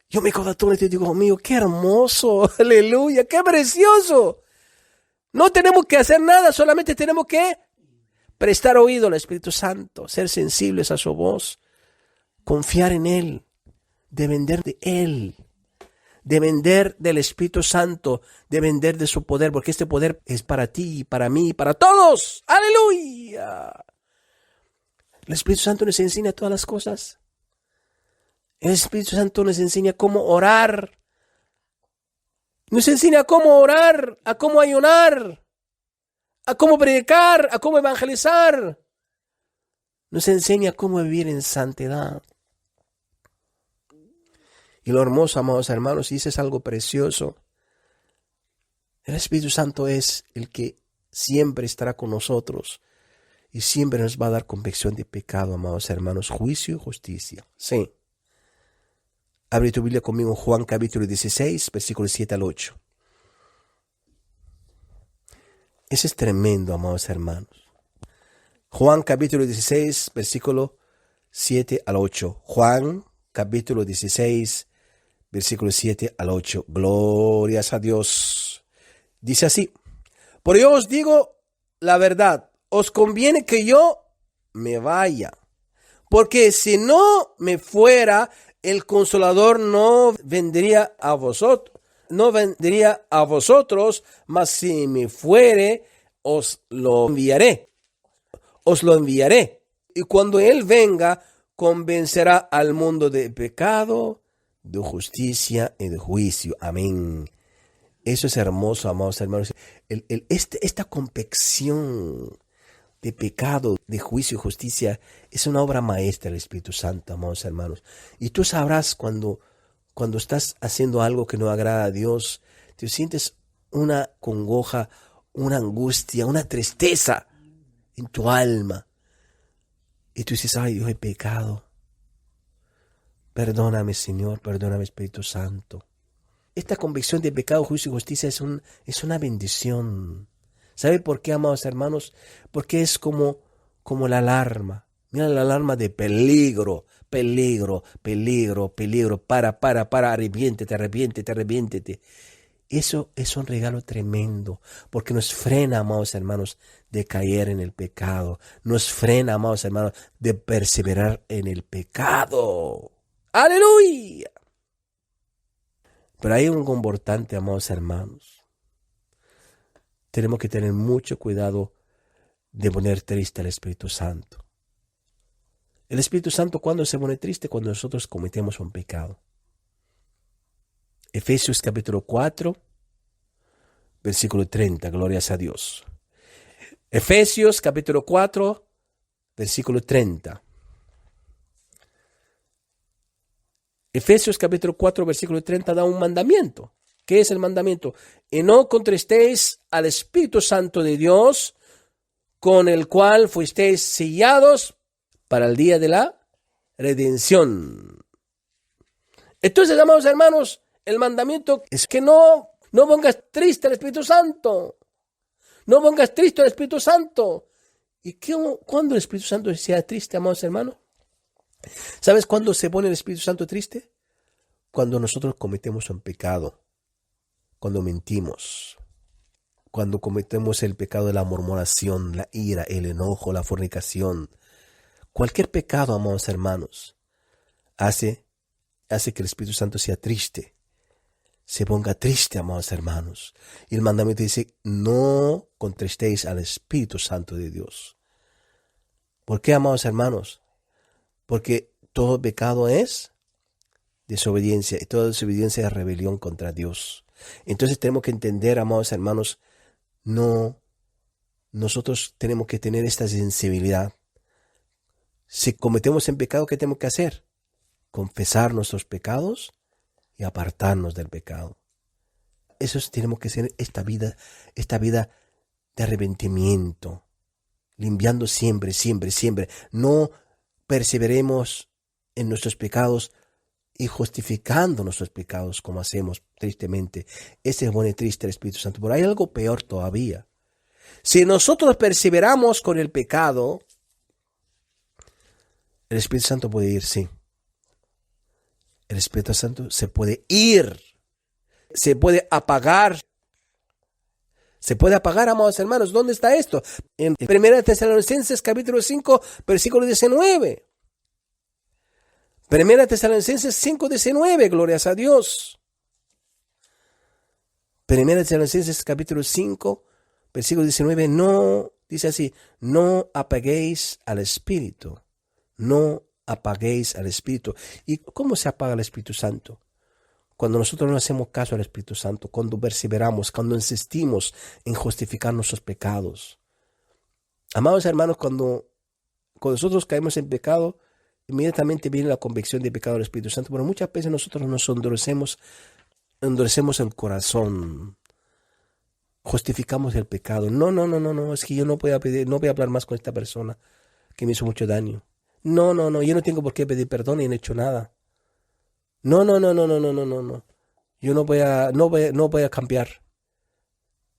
Yo me quedo y te digo, oh, mío, qué hermoso, aleluya, qué precioso. No tenemos que hacer nada, solamente tenemos que prestar oído al Espíritu Santo, ser sensibles a su voz, confiar en Él, depender de Él, depender del Espíritu Santo, depender de su poder, porque este poder es para ti, para mí, para todos. ¡Aleluya! El Espíritu Santo nos enseña todas las cosas. El Espíritu Santo nos enseña cómo orar. Nos enseña cómo orar, a cómo ayunar, a cómo predicar, a cómo evangelizar. Nos enseña cómo vivir en santidad. Y lo hermoso, amados hermanos, y eso es algo precioso. El Espíritu Santo es el que siempre estará con nosotros y siempre nos va a dar convicción de pecado, amados hermanos, juicio y justicia. Sí. Abre tu Biblia conmigo, Juan capítulo 16, versículos 7 al 8. Eso es tremendo, amados hermanos. Juan capítulo 16, versículo 7 al 8. Juan capítulo 16, versículo 7 al 8. Glorias a Dios. Dice así: por yo os digo la verdad, os conviene que yo me vaya, porque si no me fuera, el Consolador no vendría a vosotros. Mas si me fuere, os lo enviaré. Y cuando Él venga, convencerá al mundo de pecado, de justicia y de juicio. Amén. Eso es hermoso, amados hermanos. Esta convicción de pecado, de juicio y justicia es una obra maestra del Espíritu Santo, amados hermanos. Y tú sabrás cuando estás haciendo algo que no agrada a Dios, te sientes una congoja, una angustia, una tristeza. en tu alma. Y tú dices, ay, yo he pecado. Perdóname, Señor, perdóname, Espíritu Santo. Esta convicción de pecado, juicio y justicia es una bendición. ¿Sabe por qué, amados hermanos? Porque es como la alarma. Mira la alarma de peligro, peligro, peligro, peligro. Para, arrepiéntete, arrepiéntete, arrepiéntete. Eso es un regalo tremendo, porque nos frena, amados hermanos, de caer en el pecado. Nos frena, amados hermanos, de perseverar en el pecado. ¡Aleluya! Pero hay un comportante, amados hermanos. Tenemos que tener mucho cuidado de poner triste al Espíritu Santo. El Espíritu Santo, ¿cuándo se pone triste? Cuando nosotros cometemos un pecado. Efesios capítulo 4, versículo 30, glorias a Dios. Efesios capítulo 4, versículo 30. Efesios capítulo 4, versículo 30 da un mandamiento. ¿Qué es el mandamiento? Y no contristéis al Espíritu Santo de Dios, con el cual fuisteis sellados para el día de la redención. Entonces, amados hermanos, el mandamiento es que no pongas triste al Espíritu Santo. No pongas triste al Espíritu Santo. ¿Y cuándo el Espíritu Santo sea triste, amados hermanos? ¿Sabes cuándo se pone el Espíritu Santo triste? Cuando nosotros cometemos un pecado. Cuando mentimos. Cuando cometemos el pecado de la murmuración, la ira, el enojo, la fornicación. Cualquier pecado, amados hermanos, hace que el Espíritu Santo sea triste. Se ponga triste, amados hermanos. Y el mandamiento dice, no contristéis al Espíritu Santo de Dios. ¿Por qué, amados hermanos? Porque todo pecado es desobediencia, y toda desobediencia es rebelión contra Dios. Entonces tenemos que entender, amados hermanos, nosotros tenemos que tener esta sensibilidad. Si cometemos en pecado, ¿qué tenemos que hacer? Confesar nuestros pecados y apartarnos del pecado. Eso tenemos que ser esta vida de arrepentimiento, limpiando siempre, siempre, siempre. No perseveremos en nuestros pecados y justificando nuestros pecados como hacemos tristemente. Ese pone triste el Espíritu Santo. Pero hay algo peor todavía. Si nosotros perseveramos con el pecado, el Espíritu Santo puede ir, sí. El Espíritu Santo se puede ir. Se puede apagar. Se puede apagar, amados hermanos. ¿Dónde está esto? En 1 Tesalonicenses capítulo 5, versículo 19. 1 Tesalonicenses 5, 19. Glorias a Dios. 1 Tesalonicenses capítulo 5, versículo 19. No, dice así, no apaguéis al Espíritu. No apaguéis al Espíritu. ¿Y cómo se apaga el Espíritu Santo? Cuando nosotros no hacemos caso al Espíritu Santo, cuando perseveramos, cuando insistimos en justificar nuestros pecados. Amados hermanos, cuando nosotros caemos en pecado, inmediatamente viene la convicción de pecado del Espíritu Santo, pero muchas veces nosotros nos endurecemos el corazón, justificamos el pecado. No, es que yo no voy a hablar más con esta persona que me hizo mucho daño. No, yo no tengo por qué pedir perdón y no he hecho nada. No. Yo no voy a cambiar.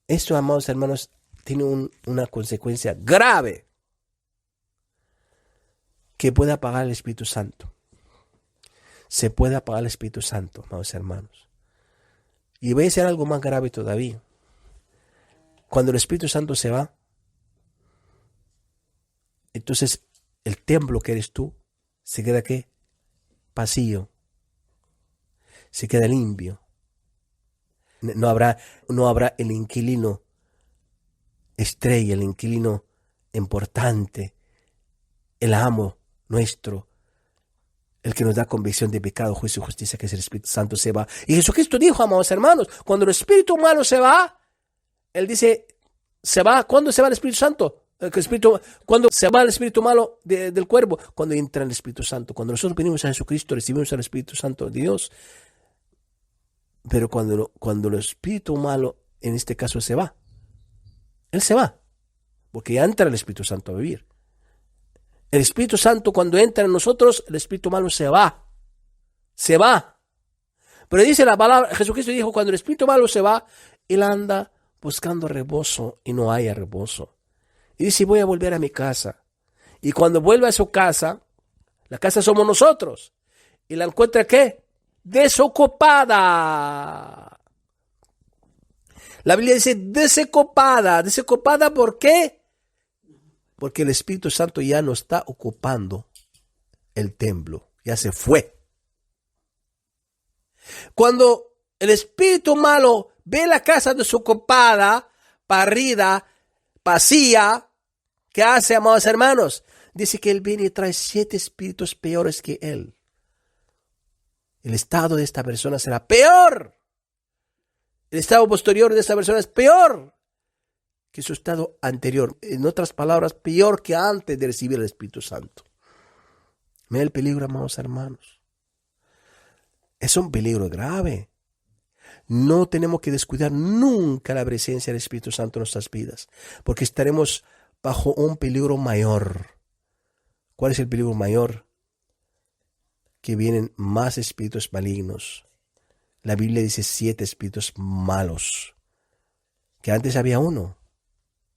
Esto, amados hermanos, tiene una consecuencia grave que puede apagar el Espíritu Santo. Se puede apagar el Espíritu Santo, amados hermanos. Y voy a decir algo más grave todavía. Cuando el Espíritu Santo se va, entonces el templo que eres tú se queda ¿qué? Vacío. Se queda limpio. No habrá el inquilino estrella, el inquilino importante, el amo nuestro, el que nos da convicción de pecado, juicio y justicia, que es el Espíritu Santo, se va. Y Jesucristo dijo, amados hermanos, cuando el Espíritu malo se va, Él dice, se va. ¿Cuándo se va el Espíritu Santo? Cuando se va el espíritu malo del cuerpo, cuando entra el Espíritu Santo. Cuando nosotros venimos a Jesucristo, recibimos al Espíritu Santo de Dios. Pero cuando el espíritu malo, en este caso, se va, él se va. porque ya entra el Espíritu Santo a vivir. El Espíritu Santo cuando entra en nosotros, el espíritu malo se va. Se va. Pero dice la palabra, Jesucristo dijo, cuando el espíritu malo se va, él anda buscando reposo y no haya reposo. Y dice, voy a volver a mi casa. Y cuando vuelve a su casa, la casa somos nosotros. Y la encuentra, ¿qué? Desocupada. La Biblia dice desocupada. ¿Desocupada por qué? Porque el Espíritu Santo ya no está ocupando el templo. Ya se fue. Cuando el espíritu malo ve la casa desocupada, barrida, vacía, ¿qué hace, amados hermanos? Dice que él viene y trae 7 espíritus peores que él. El estado de esta persona será peor. El estado posterior de esta persona es peor que su estado anterior. En otras palabras, peor que antes de recibir el Espíritu Santo. Mira el peligro, amados hermanos. Es un peligro grave. No tenemos que descuidar nunca la presencia del Espíritu Santo en nuestras vidas, porque estaremos bajo un peligro mayor. ¿Cuál es el peligro mayor? Que vienen más espíritus malignos. La Biblia dice 7 espíritus malos, que antes había uno.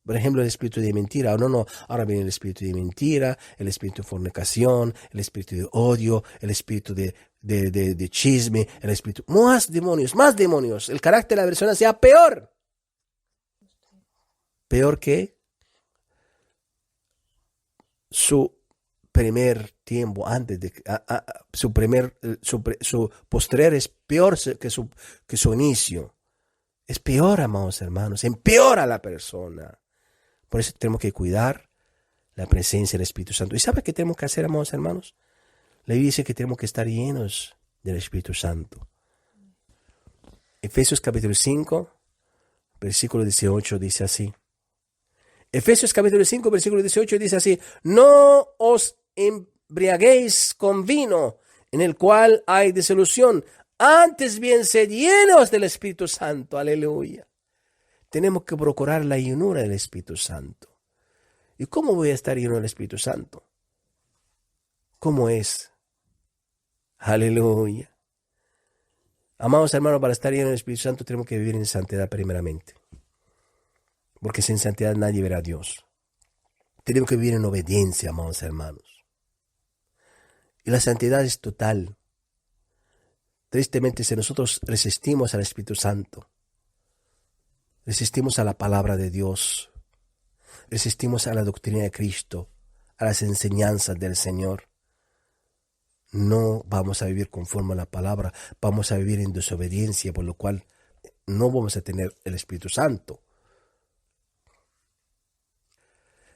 Por ejemplo, el espíritu de mentira. No, ahora viene el espíritu de mentira, el espíritu de fornicación, el espíritu de odio, el espíritu de chisme, el espíritu... Más demonios. El carácter de la persona sea peor. Peor que su primer tiempo, antes de... su posterior es peor que su inicio. Es peor, amados hermanos. Empeora a la persona. Por eso tenemos que cuidar la presencia del Espíritu Santo. ¿Y sabe qué tenemos que hacer, amados hermanos? La Biblia dice que tenemos que estar llenos del Espíritu Santo. Efesios capítulo 5, versículo 18 dice así. Efesios capítulo 5, versículo 18 dice así. No os embriaguéis con vino, en el cual hay disolución. Antes bien, sed llenos del Espíritu Santo. Aleluya. Tenemos que procurar la llenura del Espíritu Santo. ¿Y cómo voy a estar lleno del Espíritu Santo? ¿Cómo es? Aleluya. Amados hermanos, para estar lleno del Espíritu Santo tenemos que vivir en santidad primeramente. Porque sin santidad nadie verá a Dios. Tenemos que vivir en obediencia, amados hermanos. Y la santidad es total. Tristemente, si nosotros resistimos al Espíritu Santo, resistimos a la palabra de Dios, resistimos a la doctrina de Cristo, a las enseñanzas del Señor, no vamos a vivir conforme a la palabra, vamos a vivir en desobediencia, por lo cual no vamos a tener el Espíritu Santo.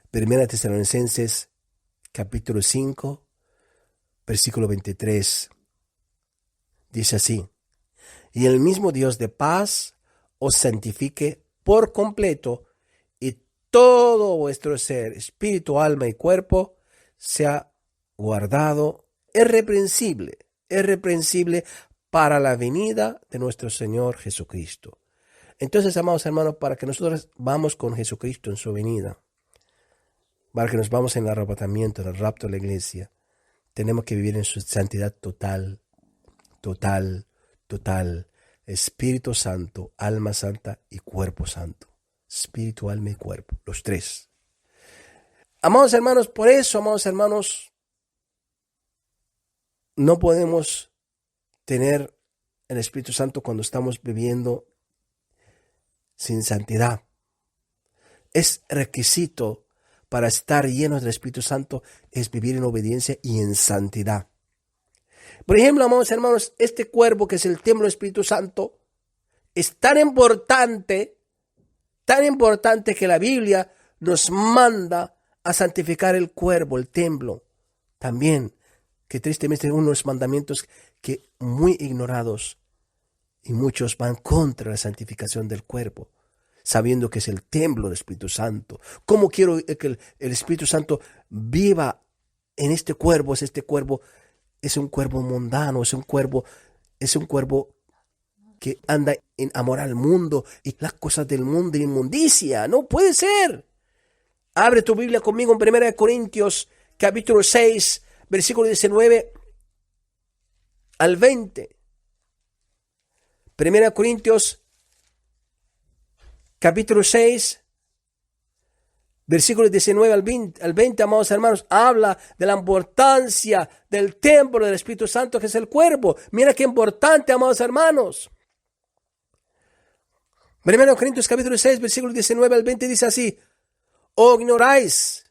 Primera Tesalonicenses capítulo 5, versículo 23, dice así: y el mismo Dios de paz os santifique por completo, y todo vuestro ser, espíritu, alma y cuerpo, sea guardado irreprensible para la venida de nuestro Señor Jesucristo. Entonces, amados hermanos, para que nosotros vamos con Jesucristo en su venida, para que nos vamos en el arrebatamiento, en el rapto de la iglesia, tenemos que vivir en su santidad total. Espíritu Santo, alma santa y cuerpo santo. Espíritu, alma y cuerpo, los 3. Amados hermanos, por eso, amados hermanos, no podemos tener el Espíritu Santo cuando estamos viviendo sin santidad. Es requisito para estar llenos del Espíritu Santo, es vivir en obediencia y en santidad. Por ejemplo, amados hermanos, este cuerpo que es el templo del Espíritu Santo es tan importante que la Biblia nos manda a santificar el cuerpo, el templo. También, que tristemente es uno de los mandamientos que muy ignorados y muchos van contra la santificación del cuerpo, sabiendo que es el templo del Espíritu Santo. ¿Cómo quiero que el Espíritu Santo viva en este cuerpo? Es un cuerpo mundano, es un cuerpo que anda en amor al mundo y las cosas del mundo, inmundicia. No puede ser. Abre tu Biblia conmigo en 1 Corintios capítulo 6, versículo 19 al 20. 1 Corintios capítulo 6, versículos 19 al 20, amados hermanos, habla de la importancia del templo del Espíritu Santo, que es el cuerpo. Mira qué importante, amados hermanos. 1 Corintios capítulo 6, versículos 19 al 20 dice así: ¿O ignoráis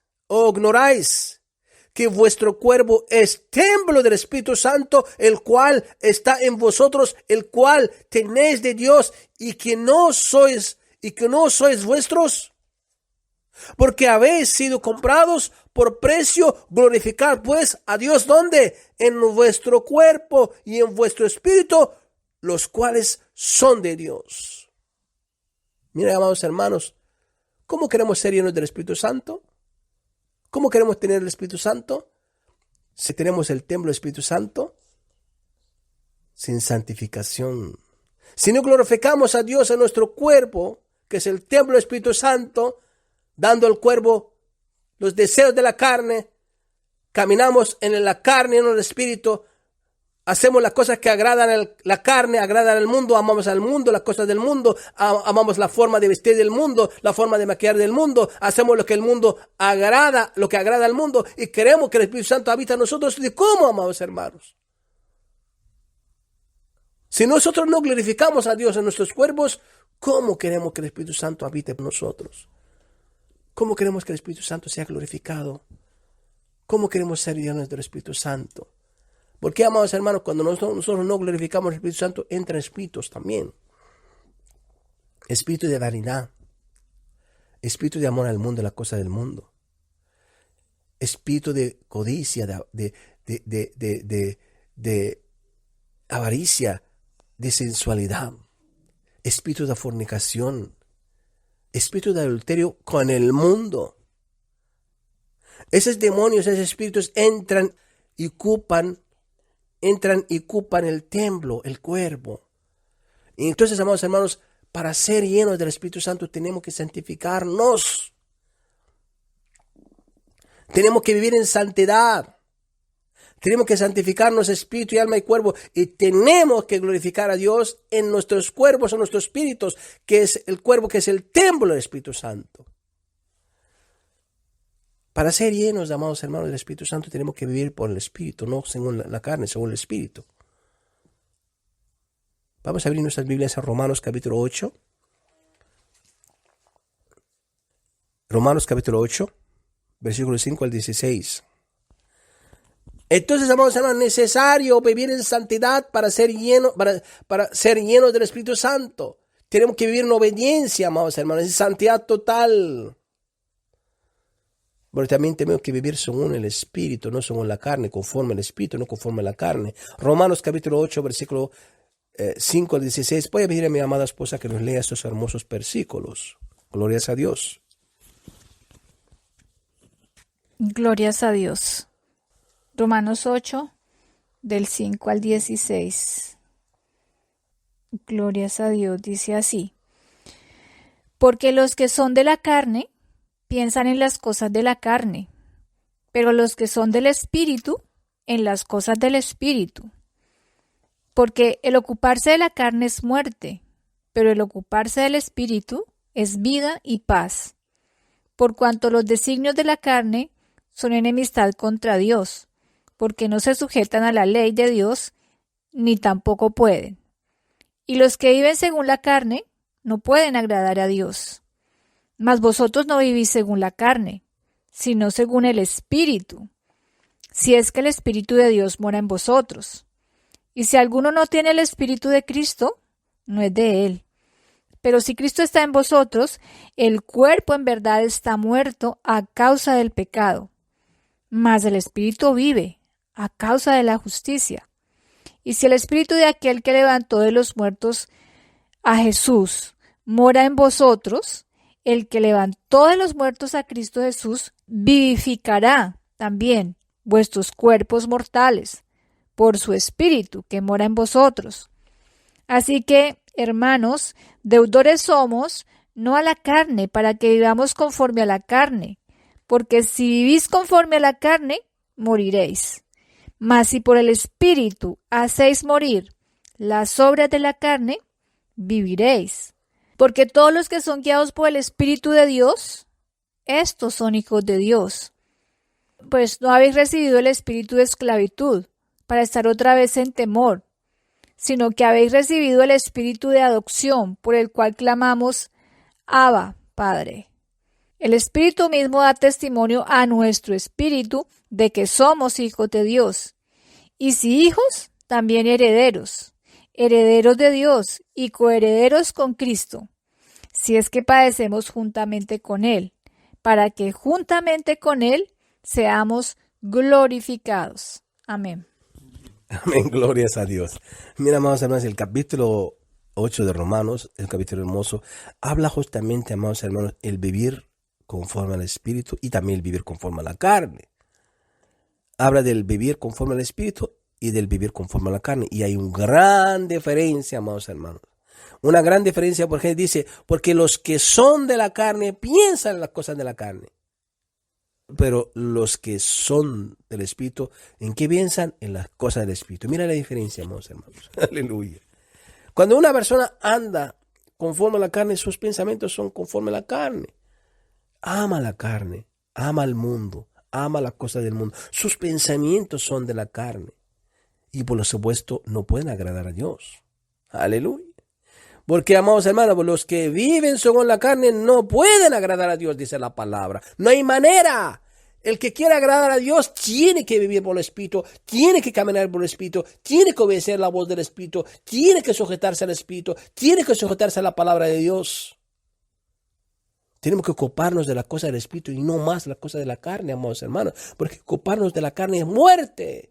que vuestro cuerpo es templo del Espíritu Santo, el cual está en vosotros, el cual tenéis de Dios, y que no sois vuestros? Porque habéis sido comprados por precio. Glorificad pues a Dios, ¿dónde? En vuestro cuerpo y en vuestro espíritu, los cuales son de Dios. Mira, amados hermanos, ¿cómo queremos ser llenos del Espíritu Santo? ¿Cómo queremos tener el Espíritu Santo? Si tenemos el templo del Espíritu Santo, sin santificación. Si no glorificamos a Dios en nuestro cuerpo, que es el templo del Espíritu Santo, dando al cuerpo los deseos de la carne, caminamos en la carne y en el espíritu, hacemos las cosas que agradan a la carne, agradan al mundo, amamos al mundo, las cosas del mundo, amamos la forma de vestir del mundo, la forma de maquillar del mundo, hacemos lo que el mundo agrada, lo que agrada al mundo, y queremos que el Espíritu Santo habita en nosotros. ¿Y cómo, amados hermanos? Si nosotros no glorificamos a Dios en nuestros cuerpos, ¿cómo queremos que el Espíritu Santo habite en nosotros? ¿Cómo queremos que el Espíritu Santo sea glorificado? ¿Cómo queremos ser llenos del Espíritu Santo? Porque, amados hermanos, cuando nosotros no glorificamos al Espíritu Santo, entran espíritus también. Espíritu de vanidad. Espíritu de amor al mundo, la cosa del mundo. Espíritu de codicia, de avaricia, de sensualidad. Espíritu de fornicación. Espíritu de adulterio con el mundo. Esos demonios, esos espíritus entran y ocupan el templo, el cuerpo. Y entonces, amados hermanos, para ser llenos del Espíritu Santo tenemos que santificarnos. Tenemos que vivir en santidad. Tenemos que santificarnos espíritu y alma y cuerpo. Y tenemos que glorificar a Dios en nuestros cuerpos, en nuestros espíritus, que es el cuerpo, que es el templo del Espíritu Santo. Para ser llenos, amados hermanos, del Espíritu Santo tenemos que vivir por el Espíritu, no según la carne, según el Espíritu. Vamos a abrir nuestras Biblias a Romanos capítulo 8. Romanos capítulo 8, versículos 5 al 16. Entonces, amados hermanos, es necesario vivir en santidad para ser llenos del Espíritu Santo. Tenemos que vivir en obediencia, amados hermanos, en santidad total. Pero también tenemos que vivir según el Espíritu, no según la carne, conforme al Espíritu, no conforme a la carne. Romanos capítulo 8, versículo 5 al 16. Voy a pedir a mi amada esposa que nos lea estos hermosos versículos. Glorias a Dios. Glorias a Dios. Romanos 8, del 5 al 16. Glorias a Dios, dice así: Porque los que son de la carne piensan en las cosas de la carne, pero los que son del Espíritu, en las cosas del Espíritu. Porque el ocuparse de la carne es muerte, pero el ocuparse del Espíritu es vida y paz. Por cuanto los designios de la carne son enemistad contra Dios, porque no se sujetan a la ley de Dios, ni tampoco pueden. Y los que viven según la carne no pueden agradar a Dios. Mas vosotros no vivís según la carne, sino según el Espíritu, si es que el Espíritu de Dios mora en vosotros. Y si alguno no tiene el Espíritu de Cristo, no es de él. Pero si Cristo está en vosotros, el cuerpo en verdad está muerto a causa del pecado, mas el Espíritu vive a causa de la justicia. Y si el Espíritu de aquel que levantó de los muertos a Jesús mora en vosotros, el que levantó de los muertos a Cristo Jesús vivificará también vuestros cuerpos mortales por su Espíritu que mora en vosotros. Así que, hermanos, deudores somos, no a la carne, para que vivamos conforme a la carne, porque si vivís conforme a la carne, moriréis. Mas si por el Espíritu hacéis morir las obras de la carne, viviréis. Porque todos los que son guiados por el Espíritu de Dios, estos son hijos de Dios. Pues no habéis recibido el espíritu de esclavitud para estar otra vez en temor, sino que habéis recibido el espíritu de adopción, por el cual clamamos, Abba, Padre. El Espíritu mismo da testimonio a nuestro espíritu de que somos hijos de Dios. Y si hijos, también herederos, herederos de Dios y coherederos con Cristo, si es que padecemos juntamente con Él, para que juntamente con Él seamos glorificados. Amén. Amén, glorias a Dios. Mira, amados hermanos, el capítulo 8 de Romanos, el capítulo hermoso, habla justamente, amados hermanos, el vivir conforme al Espíritu y también el vivir conforme a la carne. Habla del vivir conforme al Espíritu y del vivir conforme a la carne. Y hay una gran diferencia, amados hermanos. Una gran diferencia porque dice, porque los que son de la carne piensan en las cosas de la carne. Pero los que son del Espíritu, ¿en qué piensan? En las cosas del Espíritu. Mira la diferencia, amados hermanos. Aleluya. Cuando una persona anda conforme a la carne, sus pensamientos son conforme a la carne. Ama la carne, ama el mundo, ama las cosas del mundo. Sus pensamientos son de la carne. Y por lo supuesto no pueden agradar a Dios. Aleluya. Porque, amados hermanos, los que viven según la carne no pueden agradar a Dios, dice la palabra. No hay manera. El que quiera agradar a Dios tiene que vivir por el Espíritu, tiene que caminar por el Espíritu, tiene que obedecer la voz del Espíritu, tiene que sujetarse al Espíritu, tiene que sujetarse a la palabra de Dios. Tenemos que ocuparnos de la cosa del Espíritu y no más la cosa de la carne, amados hermanos, porque ocuparnos de la carne es muerte.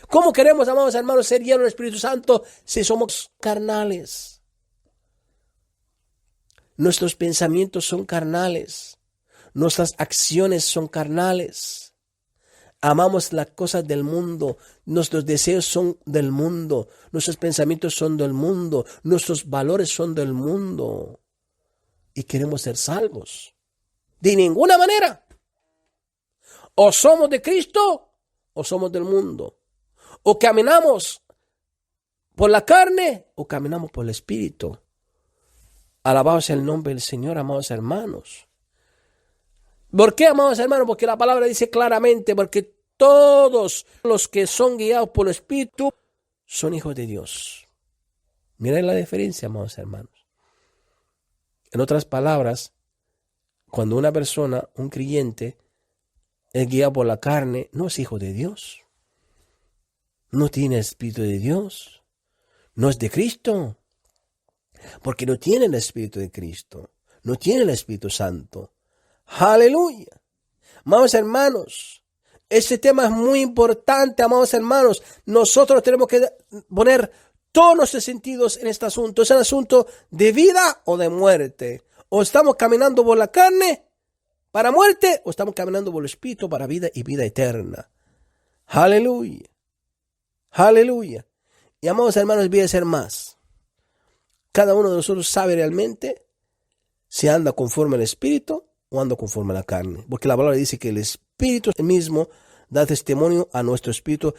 ¿Cómo queremos, amados hermanos, ser llenos del Espíritu Santo si somos carnales? Nuestros pensamientos son carnales. Nuestras acciones son carnales. Amamos las cosas del mundo. Nuestros deseos son del mundo. Nuestros pensamientos son del mundo. Nuestros valores son del mundo. Y queremos ser salvos. De ninguna manera. O somos de Cristo o somos del mundo. O caminamos por la carne o caminamos por el Espíritu. Alabado sea el nombre del Señor, amados hermanos. ¿Por qué, amados hermanos? Porque la palabra dice claramente, porque todos los que son guiados por el Espíritu son hijos de Dios. Miren la diferencia, amados hermanos. En otras palabras, cuando una persona, un creyente, es guiado por la carne, no es hijo de Dios. No tiene el Espíritu de Dios. No es de Cristo. Porque no tiene el Espíritu de Cristo. No tiene el Espíritu Santo. Aleluya. Amados hermanos, este tema es muy importante, amados hermanos. Nosotros tenemos que poner todos nuestros sentidos en este asunto. Es un asunto de vida o de muerte. O estamos caminando por la carne para muerte, o estamos caminando por el Espíritu para vida y vida eterna. Aleluya. Aleluya. Y amados hermanos, voy a ser más. Cada uno de nosotros sabe realmente si anda conforme al Espíritu o anda conforme a la carne. Porque la palabra dice que el Espíritu mismo da testimonio a nuestro espíritu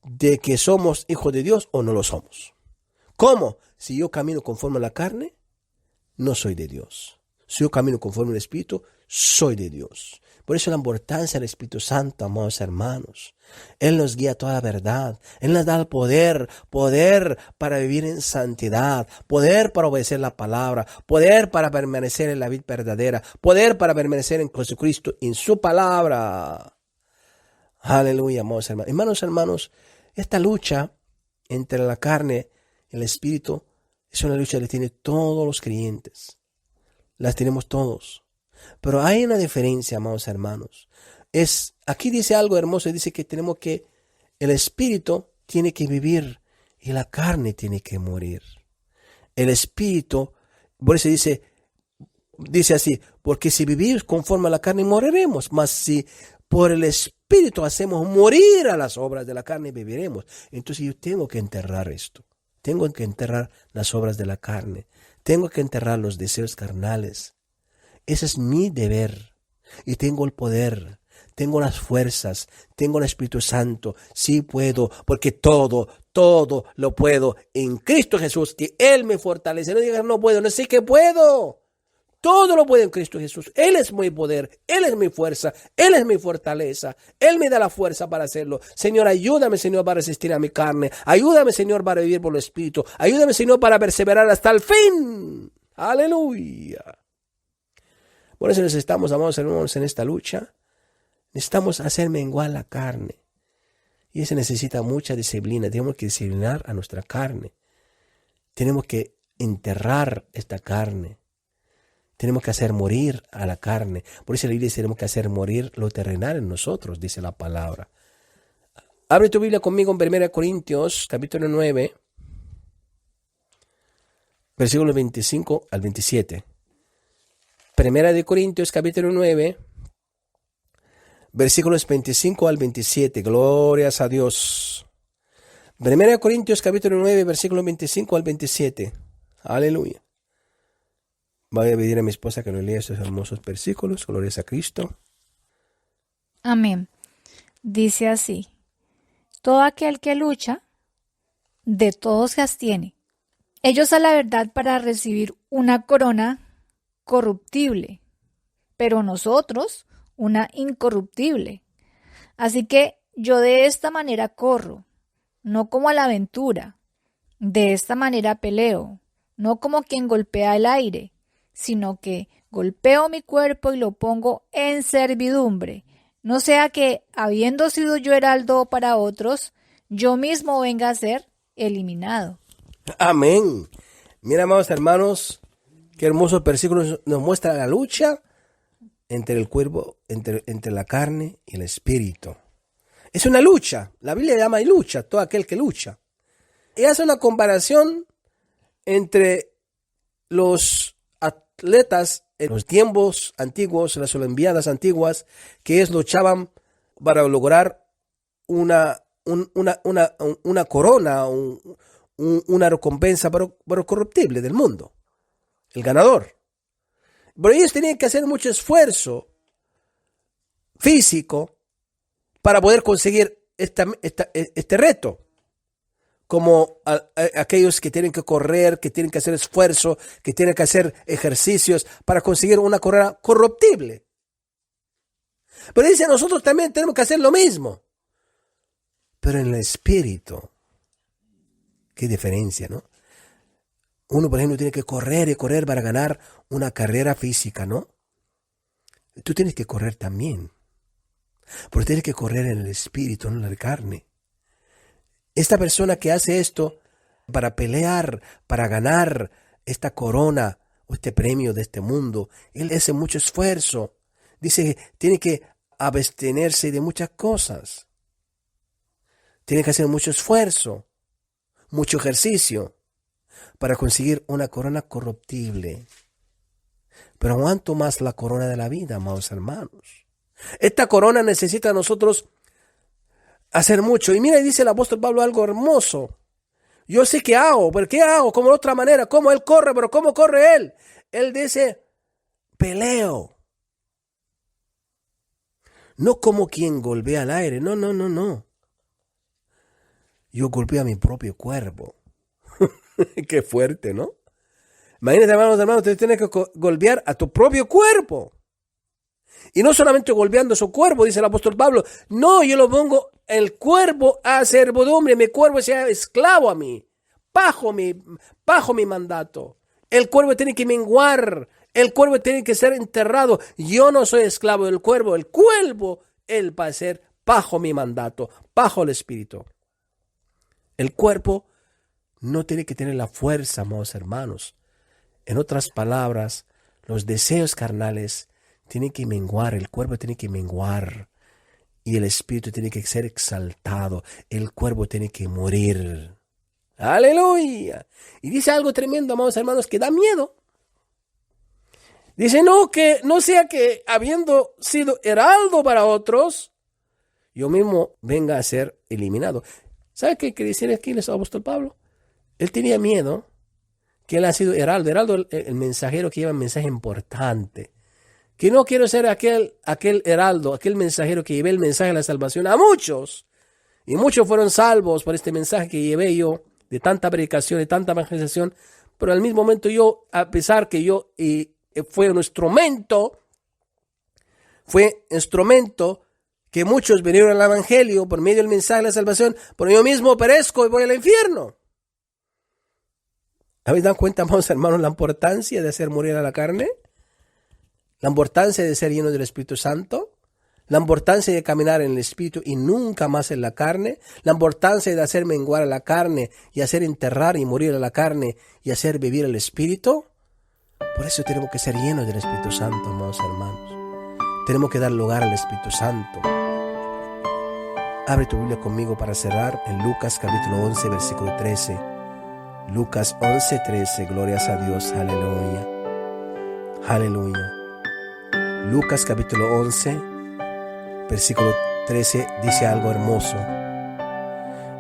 de que somos hijos de Dios o no lo somos. ¿Cómo? Si yo camino conforme a la carne, no soy de Dios. Si yo camino conforme al Espíritu, soy de Dios. Por eso la importancia del Espíritu Santo, amados hermanos. Él nos guía a toda la verdad. Él nos da el poder para vivir en santidad, poder para obedecer la palabra, poder para permanecer en la vida verdadera, poder para permanecer en Jesucristo, en su palabra. Aleluya, amados hermanos. Hermanos, esta lucha entre la carne y el Espíritu es una lucha que tiene todos los creyentes. Las tenemos todos. Pero hay una diferencia, amados hermanos. Aquí dice algo hermoso, dice que el Espíritu tiene que vivir y la carne tiene que morir. El Espíritu, por eso dice así, porque si vivimos conforme a la carne moriremos, mas si por el Espíritu hacemos morir a las obras de la carne, viviremos. Entonces yo tengo que enterrar esto. Tengo que enterrar las obras de la carne. Tengo que enterrar los deseos carnales. Ese es mi deber. y tengo el poder, tengo las fuerzas, tengo el Espíritu Santo. Sí puedo, porque todo lo puedo en Cristo Jesús, que Él me fortalece. No digas no puedo, no sé que puedo. Todo lo puedo en Cristo Jesús. Él es mi poder, Él es mi fuerza, Él es mi fortaleza. Él me da la fuerza para hacerlo. Señor, ayúdame, Señor, para resistir a mi carne. Ayúdame, Señor, para vivir por el Espíritu. Ayúdame, Señor, para perseverar hasta el fin. Aleluya. Por eso necesitamos, amados hermanos, en esta lucha, necesitamos hacer menguar la carne. Y eso necesita mucha disciplina. Tenemos que disciplinar a nuestra carne. Tenemos que enterrar esta carne. Tenemos que hacer morir a la carne. Por eso la Biblia dice, tenemos que hacer morir lo terrenal en nosotros, dice la palabra. Abre tu Biblia conmigo en 1 Corintios, capítulo 9, versículos 25 al 27. 1 Corintios, capítulo 9, versículos 25 al 27. Glorias a Dios. 1 Corintios, capítulo 9, versículos 25 al 27. Aleluya. Voy a pedir a mi esposa que nos lea estos hermosos versículos. Glorias a Cristo. Amén. Dice así: todo aquel que lucha, de todos se abstiene. Ellos a la verdad para recibir una corona corruptible, pero nosotros una incorruptible. Así que yo de esta manera corro, no como a la aventura. De esta manera peleo, no como quien golpea el aire, sino que golpeo mi cuerpo y lo pongo en servidumbre, no sea que, habiendo sido yo heraldo para otros, yo mismo venga a ser eliminado. Amén. Mira, amados hermanos, qué hermosos versículos nos muestra la lucha entre el cuerpo, entre la carne y el espíritu. Es una lucha. La Biblia llama lucha todo aquel que lucha. Y hace una comparación entre los atletas en los tiempos antiguos, las olimpiadas antiguas, que ellos luchaban para lograr una corona, una recompensa pero corruptible del mundo, el ganador. Pero ellos tenían que hacer mucho esfuerzo físico para poder conseguir este reto. Como aquellos que tienen que correr, que tienen que hacer esfuerzo, que tienen que hacer ejercicios para conseguir una corona corruptible. Pero dice, nosotros también tenemos que hacer lo mismo. Pero en el espíritu, qué diferencia, ¿no? Uno, por ejemplo, tiene que correr y correr para ganar una carrera física, ¿no? Tú tienes que correr también. Pero tienes que correr en el espíritu, no en la carne. Esta persona que hace esto para pelear, para ganar esta corona o este premio de este mundo, él hace mucho esfuerzo. Dice que tiene que abstenerse de muchas cosas. Tiene que hacer mucho esfuerzo, mucho ejercicio para conseguir una corona corruptible. Pero cuánto más la corona de la vida, amados hermanos. Esta corona necesita a nosotros hacer mucho. Y mira, dice el apóstol Pablo algo hermoso. Yo sé qué hago, pero ¿qué hago? Como de otra manera, ¿cómo él corre? Pero ¿cómo corre él? Él dice, peleo. No como quien golpea al aire, no. Yo golpeo a mi propio cuerpo. Qué fuerte, ¿no? Imagínate, hermanos, tú tienes que golpear a tu propio cuerpo. Y no solamente golpeando su cuerpo, dice el apóstol Pablo. No, yo lo pongo el cuerpo a servidumbre. Mi cuerpo sea esclavo a mí. Bajo mi mandato. El cuerpo tiene que menguar. El cuerpo tiene que ser enterrado. Yo no soy esclavo del cuerpo. El cuerpo, él va a ser bajo mi mandato, bajo el espíritu. El cuerpo no tiene que tener la fuerza, amados hermanos. En otras palabras, los deseos carnales tienen que menguar, el cuerpo tiene que menguar y el espíritu tiene que ser exaltado, el cuerpo tiene que morir. ¡Aleluya! Y dice algo tremendo, amados hermanos, que da miedo. Dice, que no sea que habiendo sido heraldo para otros, yo mismo venga a ser eliminado. ¿Sabe qué quiere decir aquí el apóstol Pablo? Él tenía miedo que él ha sido heraldo. Heraldo, el mensajero que lleva un mensaje importante, Que no quiero ser aquel heraldo, aquel mensajero que llevé el mensaje de la salvación a muchos. Y muchos fueron salvos por este mensaje que llevé yo, de tanta predicación, de tanta evangelización. Pero al mismo momento yo, a pesar que yo fue un instrumento que muchos vinieron al evangelio por medio del mensaje de la salvación, pero yo mismo perezco y voy al infierno. ¿Habéis dado cuenta, amados hermanos, la importancia de hacer morir a la carne? La importancia de ser lleno del Espíritu Santo, la importancia de caminar en el Espíritu y nunca más en la carne, la importancia de hacer menguar a la carne y hacer enterrar y morir a la carne y hacer vivir el Espíritu. Por eso tenemos que ser llenos del Espíritu Santo, amados hermanos. Tenemos que dar lugar al Espíritu Santo. Abre tu Biblia conmigo para cerrar en Lucas capítulo 11, versículo 13. Lucas 11, 13, glorias a Dios, aleluya. Aleluya. Lucas capítulo 11, versículo 13 dice algo hermoso.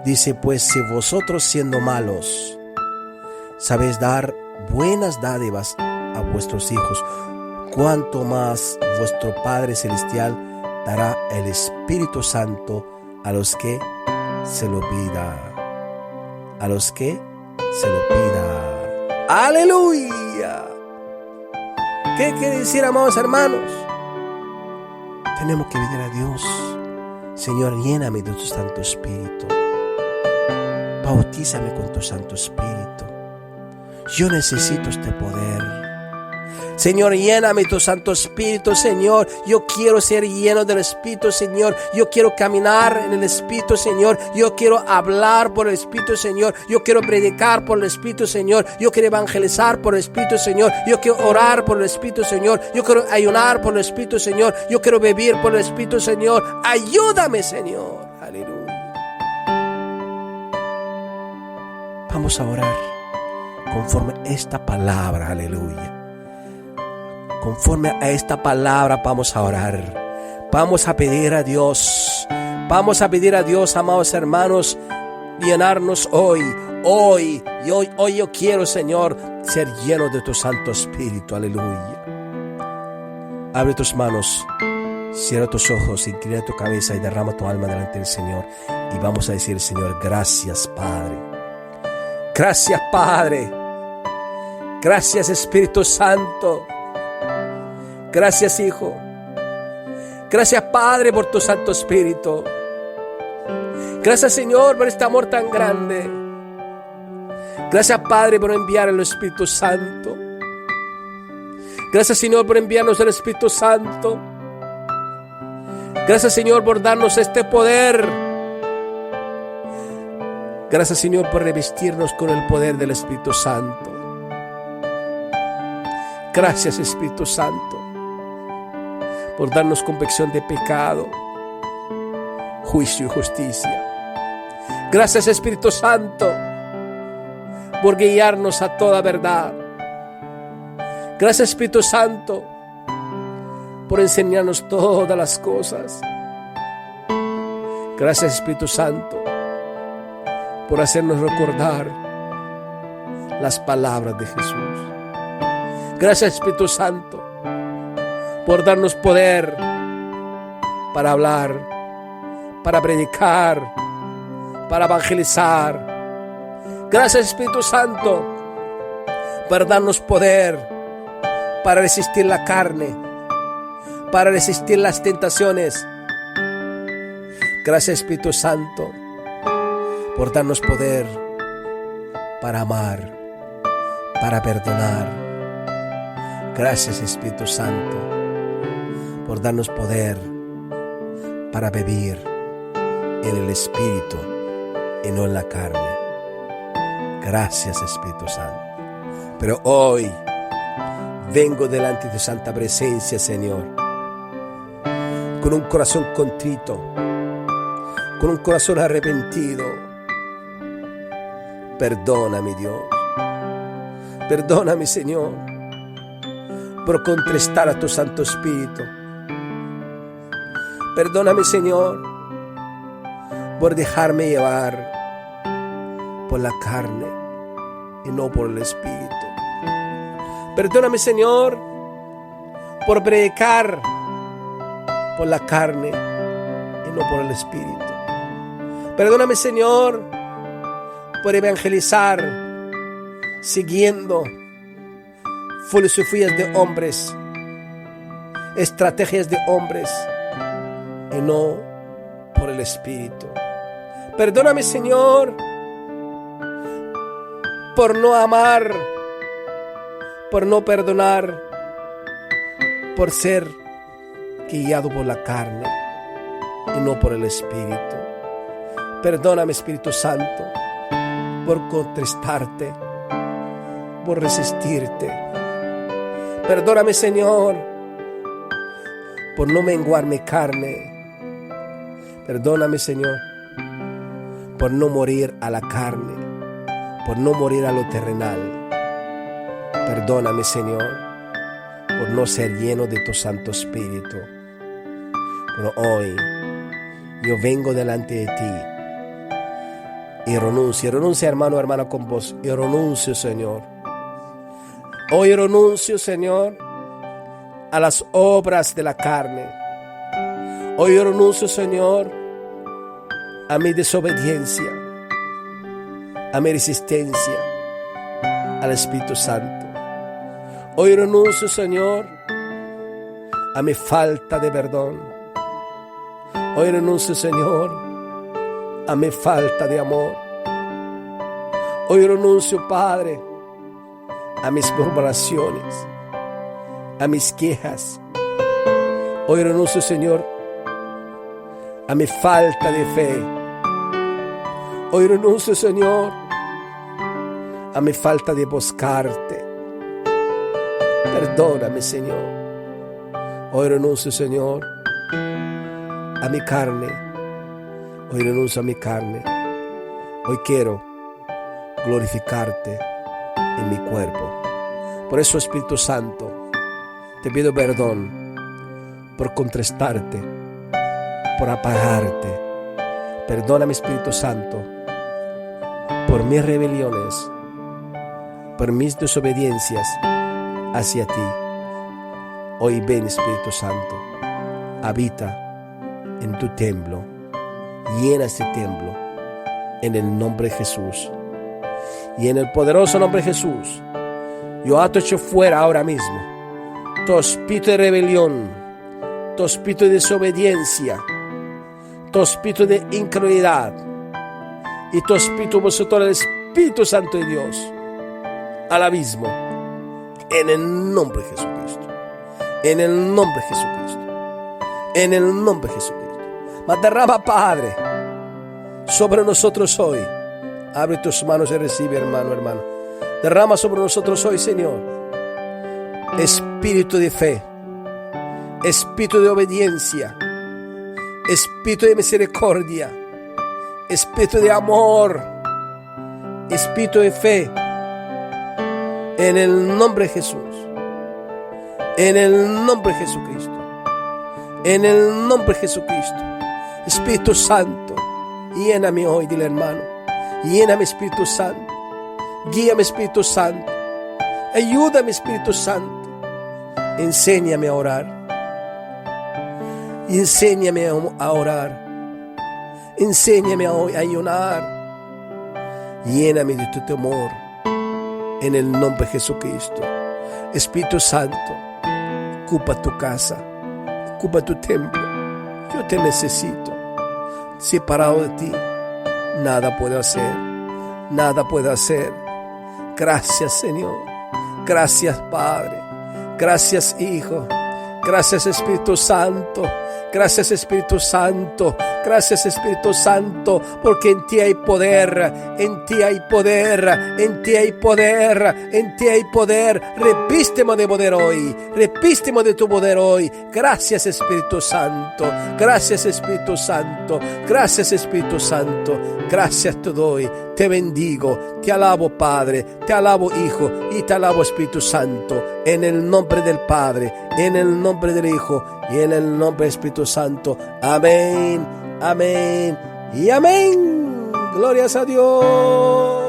Dice, pues si vosotros siendo malos sabéis dar buenas dádivas a vuestros hijos, cuánto más vuestro Padre Celestial dará el Espíritu Santo a los que se lo pida. A los que se lo pida. ¡Aleluya! ¿Qué quiere decir, amados hermanos? Tenemos que pedir a Dios: Señor, lléname de tu Santo Espíritu. Bautízame con tu Santo Espíritu. Yo necesito este poder. Señor, lléname tu Santo Espíritu, Señor. Yo quiero ser lleno del Espíritu, Señor. Yo quiero caminar en el Espíritu, Señor. Yo quiero hablar por el Espíritu, Señor. Yo quiero predicar por el Espíritu, Señor. Yo quiero evangelizar por el Espíritu, Señor. Yo quiero orar por el Espíritu, Señor. Yo quiero ayunar por el Espíritu, Señor. Yo quiero vivir por el Espíritu, Señor. Ayúdame, Señor. Aleluya. Vamos a orar conforme a esta palabra, aleluya. Conforme a esta palabra vamos a orar. Vamos a pedir a Dios. Vamos a pedir a Dios, amados hermanos, llenarnos hoy. Hoy yo quiero, Señor, ser lleno de tu Santo Espíritu. Aleluya. Abre tus manos, cierra tus ojos, inclina tu cabeza y derrama tu alma delante del Señor. Y vamos a decir, Señor, gracias, Padre. Gracias, Padre. Gracias, Espíritu Santo. Gracias, Hijo. Gracias, Padre, por tu Santo Espíritu. Gracias, Señor, por este amor tan grande. Gracias, Padre, por enviar el Espíritu Santo. Gracias, Señor, por enviarnos el Espíritu Santo. Gracias, Señor, por darnos este poder. Gracias, Señor, por revestirnos con el poder del Espíritu Santo. Gracias, Espíritu Santo, por darnos convicción de pecado, juicio y justicia. Gracias, Espíritu Santo, por guiarnos a toda verdad. Gracias, Espíritu Santo, por enseñarnos todas las cosas. Gracias, Espíritu Santo, por hacernos recordar las palabras de Jesús. Gracias, Espíritu Santo, por darnos poder para hablar, para predicar, para evangelizar. Gracias, Espíritu Santo, por darnos poder para resistir la carne, para resistir las tentaciones. Gracias, Espíritu Santo, por darnos poder para amar, para perdonar. Gracias, Espíritu Santo, por darnos poder para vivir en el Espíritu y no en la carne. Gracias, Espíritu Santo. Pero hoy vengo delante de tu santa presencia, Señor, con un corazón contrito, con un corazón arrepentido. Perdóname, Dios. Perdóname, Señor, por contristar a tu Santo Espíritu. Perdóname, Señor, por dejarme llevar por la carne y no por el Espíritu. Perdóname, Señor, por predicar por la carne y no por el Espíritu. Perdóname, Señor, por evangelizar siguiendo filosofías de hombres, estrategias de hombres y no por el Espíritu. Perdóname, Señor, por no amar, por no perdonar, por ser guiado por la carne y no por el Espíritu. Perdóname, Espíritu Santo, por contestarte, por resistirte. Perdóname, Señor, por no menguar mi carne. Perdóname, Señor, por no morir a la carne, por no morir a lo terrenal. Perdóname, Señor, por no ser lleno de tu Santo Espíritu. Pero hoy yo vengo delante de ti y renuncio, hermano, hermana, con vos. Yo renuncio, Señor. Hoy renuncio, Señor, a las obras de la carne. Hoy renuncio, Señor, a mi desobediencia, a mi resistencia al Espíritu Santo. Hoy renuncio, Señor, a mi falta de perdón. Hoy renuncio, Señor, a mi falta de amor. Hoy renuncio, Padre, a mis murmuraciones, a mis quejas. Hoy renuncio, Señor, a mi falta de fe. Hoy renuncio, Señor, a mi falta de buscarte. Perdóname, Señor. Hoy renuncio, Señor, a mi carne. Hoy renuncio a mi carne. Hoy quiero glorificarte en mi cuerpo. Por eso, Espíritu Santo, te pido perdón por contestarte, por apagarte. Perdóname, Espíritu Santo, por mis rebeliones, por mis desobediencias hacia ti. Hoy ven, Espíritu Santo, habita en tu templo, llena este templo en el nombre de Jesús. Y en el poderoso nombre de Jesús, yo ato echo fuera ahora mismo todo espíritu de rebelión, todo espíritu de desobediencia, todo espíritu de incredulidad y todo espíritu vosotros, el Espíritu Santo de Dios, al abismo, en el nombre de Jesucristo, en el nombre de Jesucristo, en el nombre de Jesucristo. Mas derrama, Padre, sobre nosotros hoy. Abre tus manos y recibe, hermano, hermano. Derrama sobre nosotros hoy, Señor, espíritu de fe, espíritu de obediencia, espíritu de misericordia, espíritu de amor, espíritu de fe, en el nombre de Jesús, en el nombre de Jesucristo, en el nombre de Jesucristo. Espíritu Santo, lléname hoy, dile, hermano. Lléname, Espíritu Santo. Guíame, Espíritu Santo. Ayúdame, Espíritu Santo. Enséñame a orar. Enséñame a orar. Enséñame a ayunar. Lléname de tu temor. En el nombre de Jesucristo. Espíritu Santo, ocupa tu casa. Ocupa tu templo. Yo te necesito. Separado de ti, nada puedo hacer. Nada puedo hacer. Gracias, Señor. Gracias, Padre. Gracias, Hijo. Gracias, Espíritu Santo. Gracias, Espíritu Santo. Gracias, Espíritu Santo, porque en ti hay poder, en ti hay poder, en ti hay poder, en ti hay poder. Revísteme de poder hoy, revísteme de tu poder hoy. Gracias, Espíritu Santo. Gracias, Espíritu Santo. Gracias, Espíritu Santo. Gracias te doy. Te bendigo, te alabo, Padre, te alabo, Hijo, y te alabo, Espíritu Santo, en el nombre del Padre, en el nombre del Hijo y en el nombre del Espíritu Santo. Amén, amén y amén. Glorias a Dios.